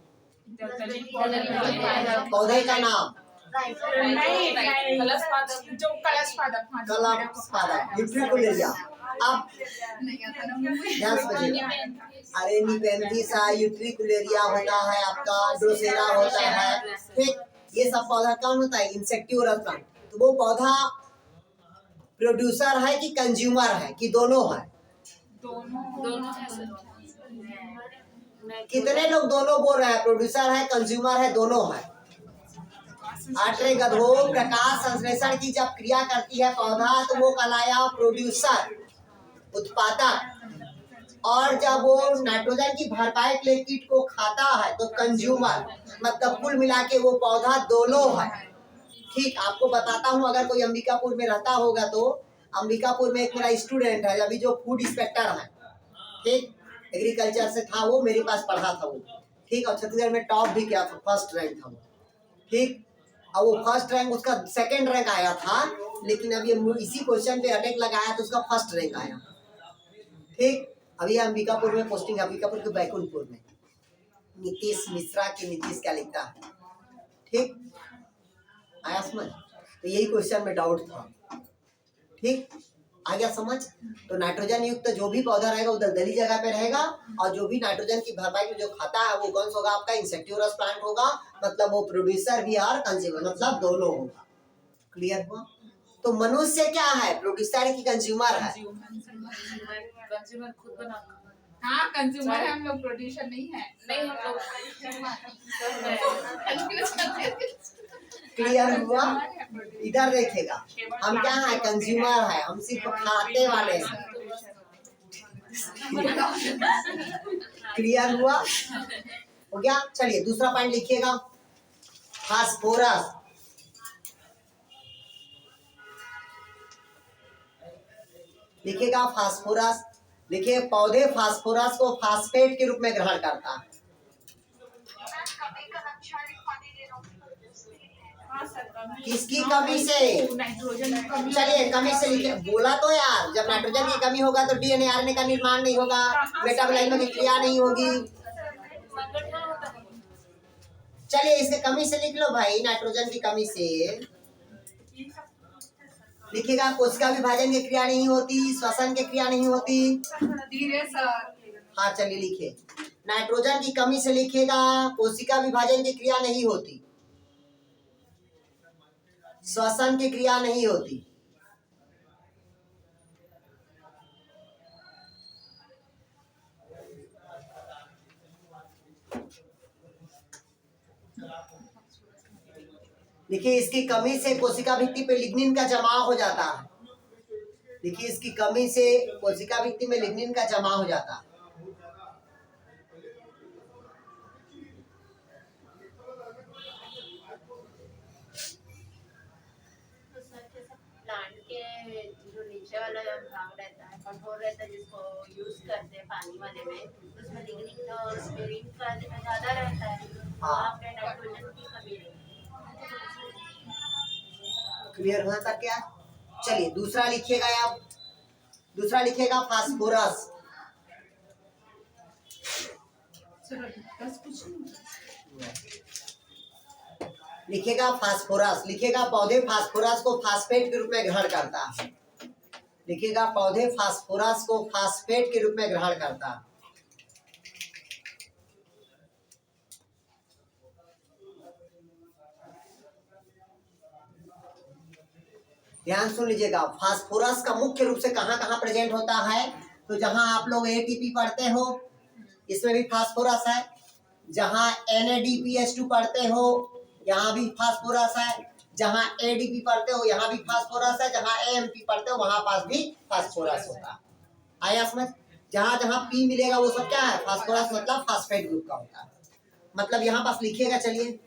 पौधे का नाम कलस्पादप, यूट्रिकुलेरिया। अब ध्यान समझिए, अरे निपेंथिसा, यूट्रिकुलेरिया होता है आपका, ड्रोसेरा होता है। ठीक, ये सब पौधा कौन होता है, इंसेक्टिवोरस प्लांट। तो वो पौधा प्रोड्यूसर है कि कंज्यूमर है कि दोनों है? दोनों है सर। कितने लोग दोनों बोल रहे हैं, प्रोड्यूसर है कंज्यूमर है दोनों है? आठवें गधो, प्रकाश संश्लेषण की जब क्रिया करती है पौधा तो वो कहलाया प्रोड्यूसर, उत्पादक। और जब वो नाइट्रोजन की भरपाई के लिए कीट को खाता है तो कंज्यूमर। मतलब कुल मिला के वो पौधा दोनों है। ठीक, आपको बताता हूँ, अगर कोई अंबिकापुर में रहता होगा तो अंबिकापुर में एक मेरा स्टूडेंट है अभी जो फूड इंस्पेक्टर है। ठीक, एग्रीकल्चर से था वो, मेरे पास पढ़ा था वो। ठीक, और छत्तीसगढ़ में टॉप भी किया था, फर्स्ट रैंक था वो। ठीक, और वो फर्स्ट रैंक, उसका सेकंड रैंक आया था, लेकिन अभी इसी क्वेश्चन पे अटैक लगाया तो उसका फर्स्ट रैंक आया। ठीक, अभी अंबिकापुर में पोस्टिंग, अंबिकापुर के बैकुंठपुर में। नीतीश मिश्रा की नीतीश क्या लिखता है। ठीक, आया समझ? तो यही क्वेश्चन में डाउट था। ठीक, आ गया समझ? तो नाइट्रोजन युक्त जो भी पौधा रहेगा वो दलदली जगह पे रहेगा, और जो भी नाइट्रोजन की भरपाई में जो खाता है वो कौन सा होगा आपका, इंसेक्टिवोरस प्लांट होगा। मतलब वो प्रोड्यूसर भी और कंज्यूमर, मतलब दोनों होगा। क्लियर हुआ? तो मनुष्य क्या है, प्रोड्यूसर की कंज्यूमर है? कंज्यूमर खुद बना। हाँ, कंज्यूमर है हम लोग, प्रोड्यूसर नहीं है। नहीं हम लोग क्लियर हुआ? इधर देखेगा, हम क्या है, कंज्यूमर है, हम सिर्फ खाते वाले हैं। क्लियर हुआ? हो गया? चलिए दूसरा पॉइंट लिखिएगा, फास्फोरस। लिखिएगा फास्फोरस। लिखिए, पौधे फास्फोरस को फास्फेट के रूप में ग्रहण करता है। कमी का लक्षण लिखवा दीजिए डॉक्टर। किसकी कमी से? नाइट्रोजन की कमी। चलिए कमी से लिखिए, बोला तो यार, जब नाइट्रोजन की कमी होगा तो डीएनए आरएनए का निर्माण नहीं होगा, मेटाबोलाइज की क्रिया नहीं होगी। चलिए इसके कमी से लिख लो भाई, नाइट्रोजन की कमी से लिखिएगा, कोशिका विभाजन की क्रिया नहीं होती, श्वसन की क्रिया नहीं होती। धीरे सर। हाँ चलिए लिखिए, नाइट्रोजन की कमी से लिखिएगा, कोशिका विभाजन की क्रिया नहीं होती, श्वसन की क्रिया नहीं होती। देखिए इसकी कमी से कोशिका भित्ति पे लिग्निन का जमाव हो जाता है। देखिए इसकी कमी से कोशिका भित्ति में लिग्निन का जमाव हो जाता है। प्लांट के जो नीचे वाला भाग रहता है, कठोर रहता है, जिसको यूज करते हैं पानी वाले में, उसमें लिग्निन और स्पिरिन का ज्यादा रहता है। वहाँ पे नाइट्रोजन की कमी रहती है। क्लियर हुआ था क्या? चलिए दूसरा लिखिएगा आप, दूसरा लिखिएगा फास्फोरस। लिखिएगा फास्फोरस। लिखिएगा पौधे फास्फोरस को फास्फेट के रूप में ग्रहण करता है। लिखिएगा पौधे फास्फोरस को फास्फेट के रूप में ग्रहण करता है। ध्यान सुन लीजिएगा, फास्फोरस का मुख्य रूप से कहाँ कहाँ प्रेजेंट होता है, तो जहां आप लोग एटीपी पढ़ते हो इसमें भी फास्फोरस है, जहाँ NADPH2 पढ़ते हो यहाँ भी फास्फोरस है, जहाँ ADP पढ़ते हो यहाँ भी फास्फोरस है, जहाँ AMP पढ़ते हो वहां पास भी फास्फोरस होता है। आया समझ? जहाँ जहाँ P मिलेगा वो सब क्या है? फास्फोरस, मतलब फास्फेट ग्रुप का होता है। मतलब यहाँ पास लिखिएगा, चलिए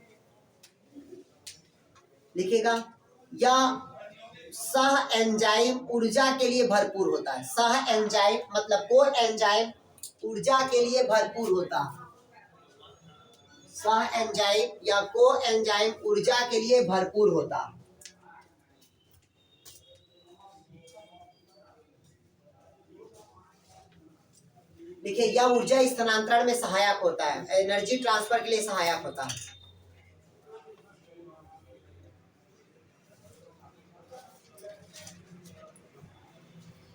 लिखिएगा, या सह एंजाइम ऊर्जा के लिए भरपूर होता है। सह एंजाइम मतलब कोई एंजाइम ऊर्जा के लिए भरपूर होता है। सह एंजाइम या को एंजाइम ऊर्जा के लिए भरपूर होता है। देखिए, यह ऊर्जा स्थानांतरण में सहायक होता है, एनर्जी ट्रांसफर के लिए सहायक होता है।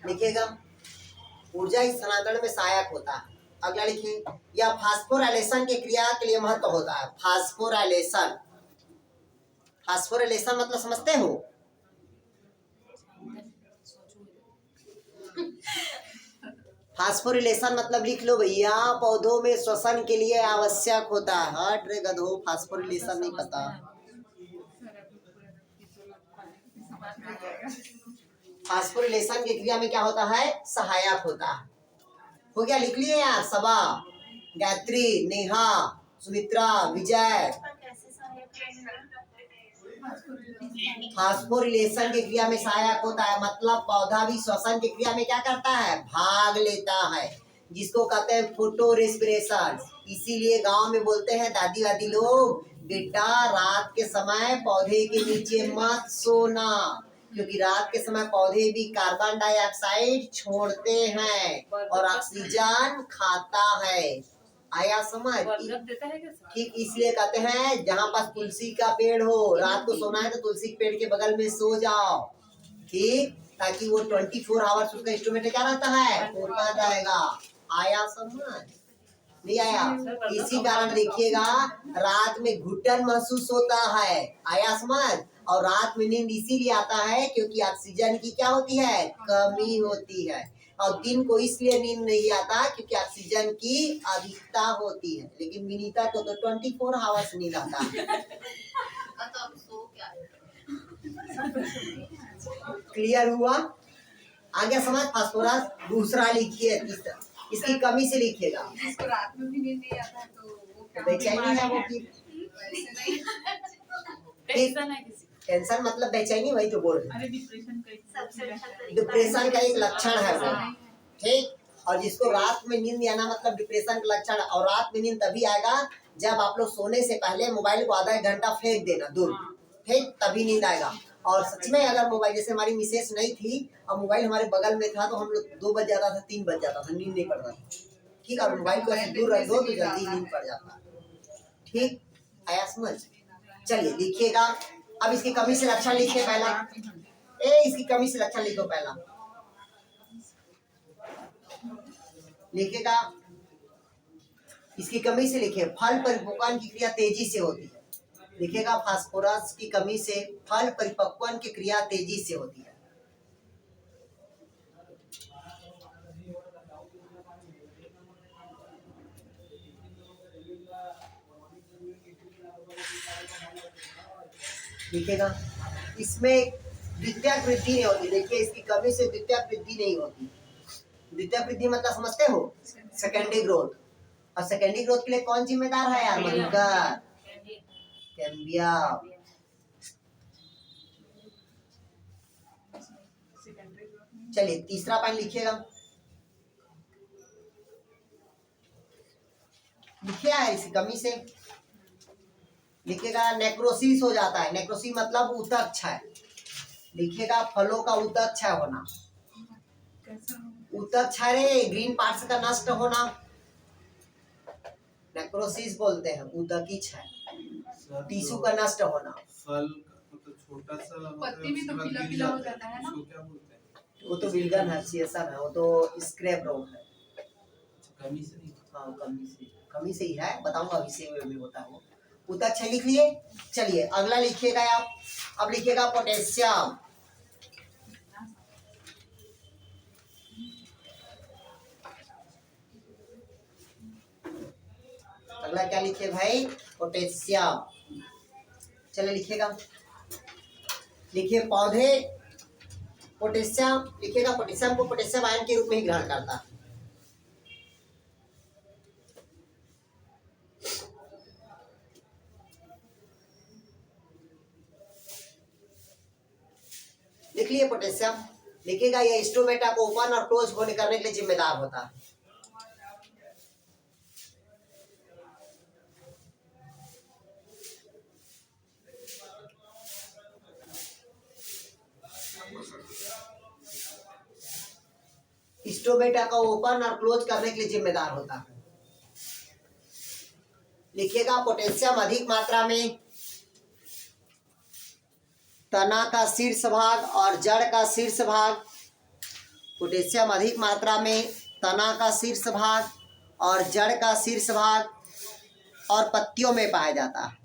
लिखिएगा, ऊर्जा स्थानांतरण में सहायक होता है। अगला लिखिए, यह फास्फोराइलेशन की क्रिया के लिए महत्व होता है। फास्फोराइलेशन, फास्फोराइलेशन मतलब समझते हो? फास्फोरिलेशन मतलब लिख लो भैया, पौधों में श्वसन के लिए आवश्यक होता है। हट रे गधो, फास्फोरिलेशन नहीं पता। फास्फोरिलेशन की क्रिया में क्या होता है? सहायक होता है। हो गया, लिख लिए यार सबा, गायत्री, नेहा, सुमित्रा, विजय। फास्फोरिलेशन की क्रिया में सहायक होता है, मतलब पौधा भी श्वसन की क्रिया में क्या करता है? भाग लेता है, जिसको कहते हैं फोटो रेस्पिरेशन। इसीलिए गांव में बोलते हैं दादी वादी लोग, बेटा रात के समय पौधे के नीचे मत सोना, क्योंकि रात के समय पौधे भी कार्बन डाइऑक्साइड छोड़ते हैं और ऑक्सीजन खाता है। आया समझ? ठीक, इसलिए कहते हैं जहाँ पास तुलसी का पेड़ हो, रात को सोना है तो तुलसी के पेड़ के बगल में सो जाओ, ठीक, ताकि वो 24 आवर्स उसका इंस्ट्रूमेंट क्या रहता है? होता जाएगा। आया समझ? नहीं आया? इसी कारण देखिएगा, रात में घुटन महसूस होता है। आया समझ? और रात में नींद इसीलिए आता है क्योंकि ऑक्सीजन की क्या होती है? कमी होती है। और दिन को इसलिए नींद नहीं आता क्योंकि ऑक्सीजन की अधिकता होती है। लेकिन विनीता को तो 24 आवर्स नींद आता है। क्लियर हुआ? आगे समझ? फास्फोरस दूसरा लिखिए, तीसरा इसकी कमी से लिखिएगा। जिसको रात में भी नींद नहीं आता तो वो क्या बेचैनी है वो की, टेंशन है किसी टेंशन मतलब बेचैनी, वही तो बोल रहे हैं। सबसे डिप्रेशन का एक लक्षण है वो, ठीक। और जिसको रात में नींद नहीं आना मतलब डिप्रेशन का लक्षण है। और रात में नींद तभी आएगा जब आप लोग सोने से पहले मोबाइल को आधा एक घंटा फेंक देना दूर, ठीक, तभी नींद आएगा। और सच में अगर मोबाइल, जैसे हमारी मिसेस नहीं थी और मोबाइल हमारे बगल में था तो हम लोग 2 बज जाता था, 3 बज जाता था, नींद नहीं पड़ता था, ठीक। और मोबाइल को ऐसे दूर रख दो तो जल्दी नींद पड़ जाता है, ठीक। आया समझ? चलिए लिखिएगा। अब इसकी कमी से लक्षण लिखिए पहला। इसकी कमी से लक्षण लिखो पहला, लिखिएगा। इसकी कमी से लिखिए, फल परिपक्वन की क्रिया तेजी से होती है। लिखिएगा, फास्फोरस की कमी से फल परिपक्वन की क्रिया तेजी से होती है। लिखिएगा, इसमें द्वितीयक वृद्धि नहीं होती। देखिए, इसकी कमी से द्वितीयक वृद्धि नहीं होती। द्वितीयक वृद्धि मतलब समझते हो? Secondary growth. और सेकेंडरी ग्रोथ के लिए कौन जिम्मेदार है यार? मधुकर, कैम्बिया। चलिए तीसरा पॉइंट लिखिएगा, लिखिए है इसकी कमी से। लिखिएगा, नेक्रोसिस हो जाता है। नेक्रोसिस मतलब ऊतकक्षय। लिखिएगा, फलों का ऊतकक्षय होना। ऊतकक्षय रे, ग्रीन पार्ट्स का नष्ट होना, नेक्रोसिस बोलते हैं। ऊतकी क्षय, टिश्यू का नष्ट होना। फल मतलब छोटा सा पत्ती भी तो पीला पीला हो जाता है ना, उसको क्या बोलते हैं? वो तो विल्गन है, सीएसआर है, वो तो स्क्रैप रोग है। कमी से नहीं। हाँ, कमी से ही है, बताऊंगा अभी से में होता है वो। ऊतकक्षय लिख लिए। चलिए अगला लिखिएगा आप। अब लिखिएगा पोटेशियम। अगला क्या लिखे भाई? पोटेशियम। चलिए लिखिएगा, लिखिए पौधे पोटेशियम, लिखिएगा पोटेशियम को पोटेशियम आयन के रूप में ही ग्रहण करता है। लिख लिए पोटेशियम। लिखिएगा यह स्टोमेटा को ओपन और क्लोज होने करने के लिए जिम्मेदार होता है। स्टोमेटा का ओपन और क्लोज करने के लिए जिम्मेदार होता है। लिखिएगा पोटेशियम अधिक मात्रा में तना का शीर्ष भाग और जड़ का शीर्ष भाग, पोटेशियम अधिक मात्रा में तना का शीर्ष भाग और जड़ का शीर्ष भाग और पत्तियों में पाया जाता है।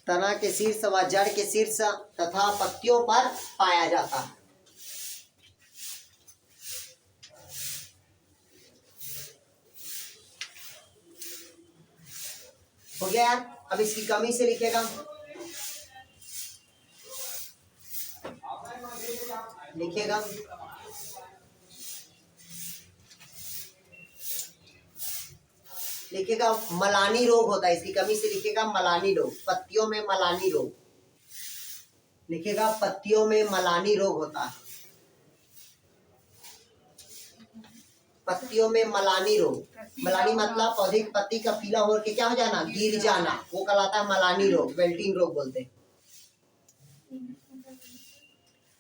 तना के शीर्ष व जड़ के शीर्ष तथा पत्तियों पर पाया जाता है। हो गया यार? अब इसकी कमी से लिखेगा, लिखिएगा लिखिएगा मलानी रोग होता है। इसकी कमी से लिखिएगा मलानी रोग, पत्तियों में मलानी रोग। लिखिएगा पत्तियों में मलानी रोग होता है। पत्तियों में मलानी रोग, मलानी मतलब पौधे की पत्ती का पीला हो के क्या हो जाना? गिर जाना, वो कहलाता है मलानी रोग, वेल्टिंग रोग बोलते हैं।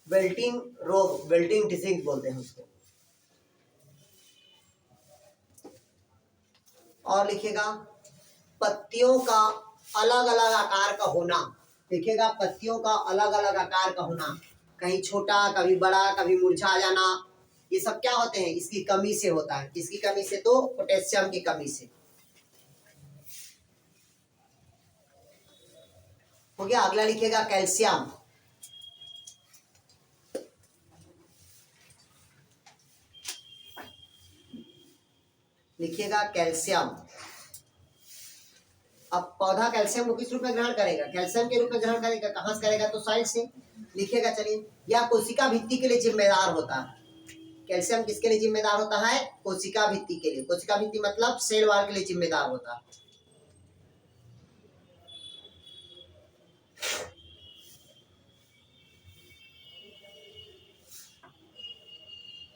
वेल्टिंग रोग, वेल्टिंग डिजीज बोलते हैं उसको। और लिखिएगा पत्तियों का अलग अलग आकार का होना। लिखिएगा पत्तियों का अलग अलग आकार का होना, कहीं छोटा कभी बड़ा कभी मुरझा जाना, ये सब क्या होते हैं? इसकी कमी से होता है। किसकी कमी से? तो पोटेशियम की कमी से। हो गया। अगला लिखिएगा कैल्शियम। लिखिएगा कैल्शियम। अब पौधा कैल्शियम को किस रूप में ग्रहण करेगा? कैल्शियम के रूप में ग्रहण करेगा। कहां से करेगा? तो साइड से। लिखिएगा चलिए, यह कोशिका भित्ति के लिए जिम्मेदार होता है। कैल्शियम किसके लिए जिम्मेदार होता है? कोशिका भित्ति के लिए। कोशिका भित्ति मतलब सेल वॉल के लिए जिम्मेदार होता है।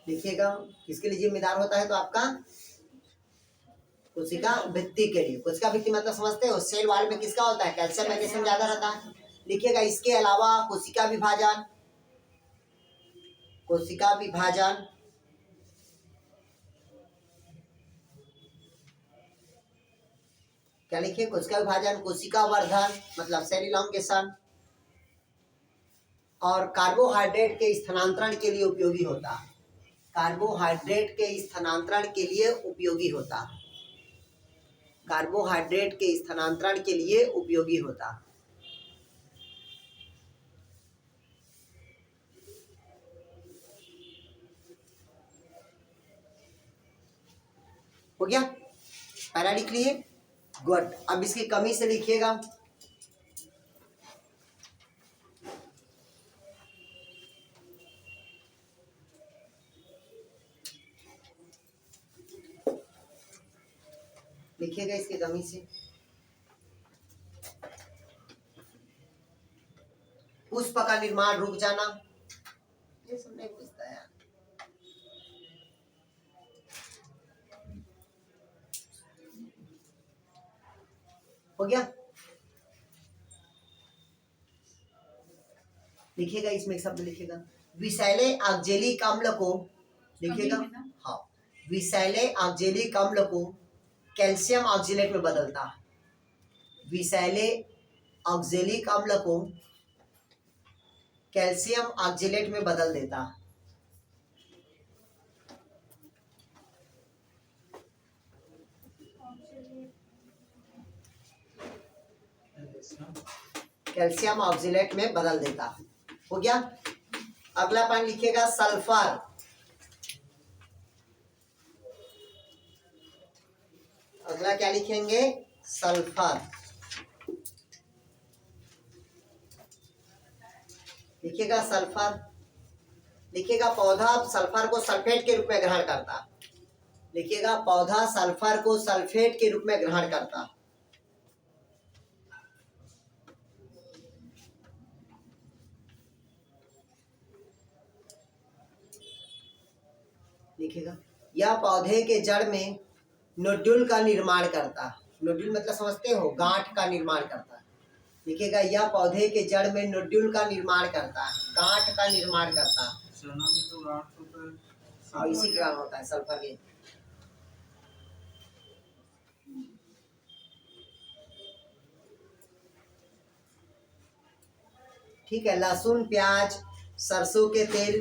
लिखिएगा किसके लिए जिम्मेदार होता है? तो आपका कोशिका भित्ति के लिए। कोशिका भित्ति मतलब समझते हो? सेल वॉल में किसका होता है? कैल्शियम मैग्नीशियम ज्यादा रहता है। लिखिएगा इसके अलावा कोशिका विभाजन, कोशिका विभाजन, क्या लिखिए? कोशिका विभाजन, कोशिका वर्धन मतलब सेल इलॉन्गेशन, और कार्बोहाइड्रेट के स्थानांतरण के लिए उपयोगी होता है। कार्बोहाइड्रेट के स्थानांतरण के लिए उपयोगी होता है। कार्बोहाइड्रेट के स्थानांतरण के लिए उपयोगी होता है। हो गया? पहला लिख लिए, गुड। अब इसकी कमी से लिखिएगा, लिखिएगा इसकी कमी से पुष्प का निर्माण रुक जाना। ये सब नहीं पूछता है। हो गया? लिखिएगा इसमें एक शब्द लिखिएगा, विषैले ऑक्जेलिक अम्ल को। लिखिएगा हाँ, विषैले ऑक्जेलिक अम्ल को कैल्शियम ऑक्जेलेट में बदलता है। विषैले ऑक्जेलिक अम्ल को कैल्शियम ऑक्जेलेट में बदल देता है। कैल्शियम ऑक्जेलेट में बदल देता है। हो गया? अगला पॉइंट लिखिएगा सल्फर। अगला क्या लिखेंगे? सल्फर। लिखिएगा सल्फर। लिखिएगा पौधा सल्फर को सल्फेट के रूप में ग्रहण करता। लिखिएगा पौधा सल्फर को सल्फेट के रूप में ग्रहण करता। लिखिएगा यह पौधे के जड़ में नोड्यूल का निर्माण करता। नोड्यूल मतलब समझते हो, गांठ का निर्माण करता है। लिखिएगा यह पौधे के जड़ में नोड्यूल का निर्माण करता है, गांठ का निर्माण करता है। चना में तो गांठ होता है। और इसी कारण होता है सल्फर के। ठीक है, लहसुन, प्याज, सरसों के तेल।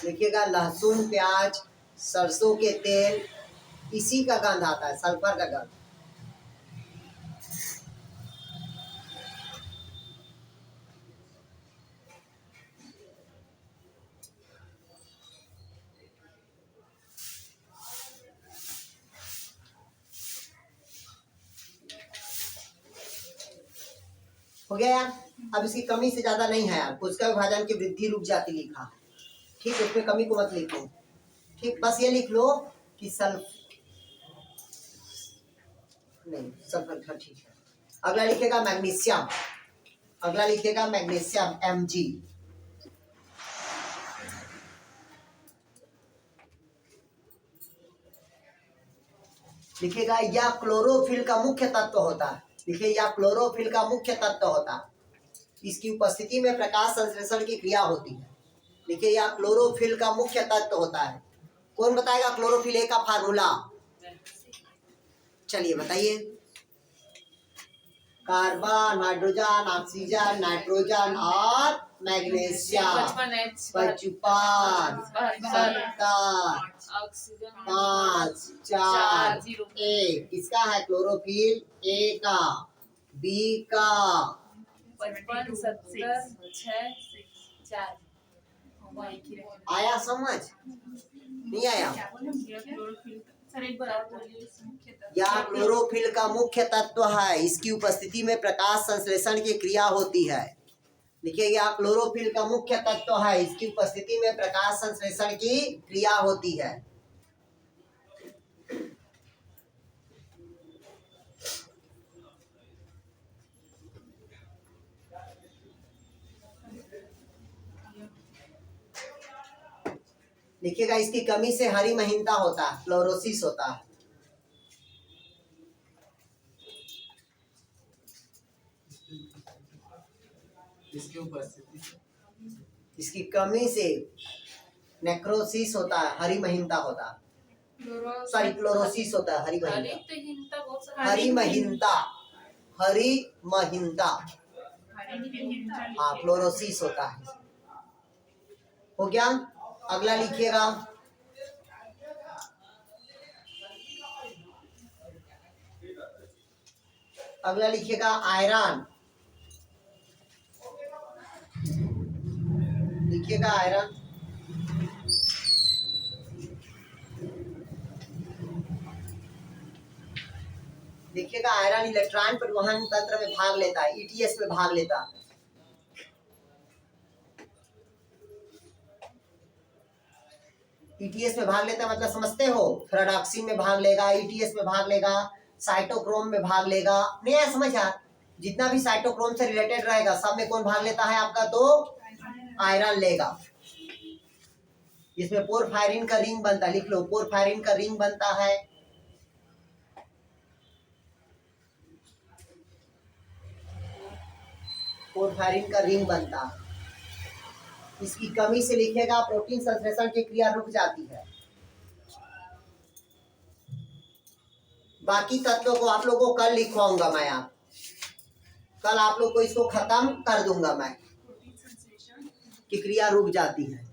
लिखिएगा लहसुन, प्याज, सरसों के तेल, इसी का गंध आता है, सल्फर का गंध। हो गया यार। अब इसकी कमी से ज्यादा नहीं है यार। कोशिका विभाजन की वृद्धि रुक जाती लिखा है। ठीक है, उसमें कमी को मत लिखो। ठीक, बस ये लिख लो कि नहीं सल्फर। ठीक है, अगला लिखेगा मैग्नीशियम। अगला लिखेगा मैग्नीशियम, Mg। लिखेगा यह क्लोरोफिल का मुख्य तत्व होता है। लिखिए यह क्लोरोफिल का मुख्य तत्व होता है। इसकी उपस्थिति में प्रकाश संश्लेषण की क्रिया होती है। लिखिए यह क्लोरोफिल का मुख्य तत्व होता है। कौन बताएगा क्लोरोफिल ए का फार्मूला? चलिए बताइए। कार्बन, हाइड्रोजन, ऑक्सीजन, नाइट्रोजन और मैग्नीशियम। 55, 70, ऑक्सीजन 5, 4, 1। किसका है क्लोरोफिल? ए का। बी का 55, 70, 6, 4। आया समझ? नहीं आया? यह क्लोरोफिल का मुख्य तत्व है। इसकी उपस्थिति में प्रकाश संश्लेषण की क्रिया होती है। देखिए यह क्लोरोफिल का मुख्य तत्व है। इसकी उपस्थिति में प्रकाश संश्लेषण की क्रिया होती है। देखिएगा इसकी कमी से हरी महीनता होता है, क्लोरोसिस होता है। इसकी उपस्थिति इसकी कमी से नेक्रोसिस होता है, हरी महीनता होता है। सॉरी क्लोरोसिस होता है, हरी महीनता। हरी महीनता, हरी महीनता। हाँ, क्लोरोसिस होता है। हो गया? अगला लिखिएगा अगला लिखिएगा आयरन। लिखिएगा आयरन। देखिएगा आयरन इलेक्ट्रॉन परिवहन तंत्र में भाग लेता है, ईटीएस में भाग लेता है। ईटीएस में भाग लेता है मतलब समझते हो? फेराडॉक्सिन में भाग लेगा, ईटीएस में भाग लेगा, साइटोक्रोम में भाग लेगा। नहीं है समझ यार? जितना भी साइटोक्रोम से रिलेटेड रहेगा सब में कौन भाग लेता है आपका? तो आयरन लेगा। इसमें पोरफायरिन का रिंग बनता है। लिख लो, पोरफायरिन का रिंग बनता है। पोरफायरिन का रिंग बनता है। इसकी कमी से लिखेगा प्रोटीन संश्लेषण की क्रिया रुक जाती है। बाकी तत्वों को आप लोगों को कल लिखवाऊंगा मैं। कल आप लोग को इसको खत्म कर दूंगा मैं कि क्रिया रुक जाती है।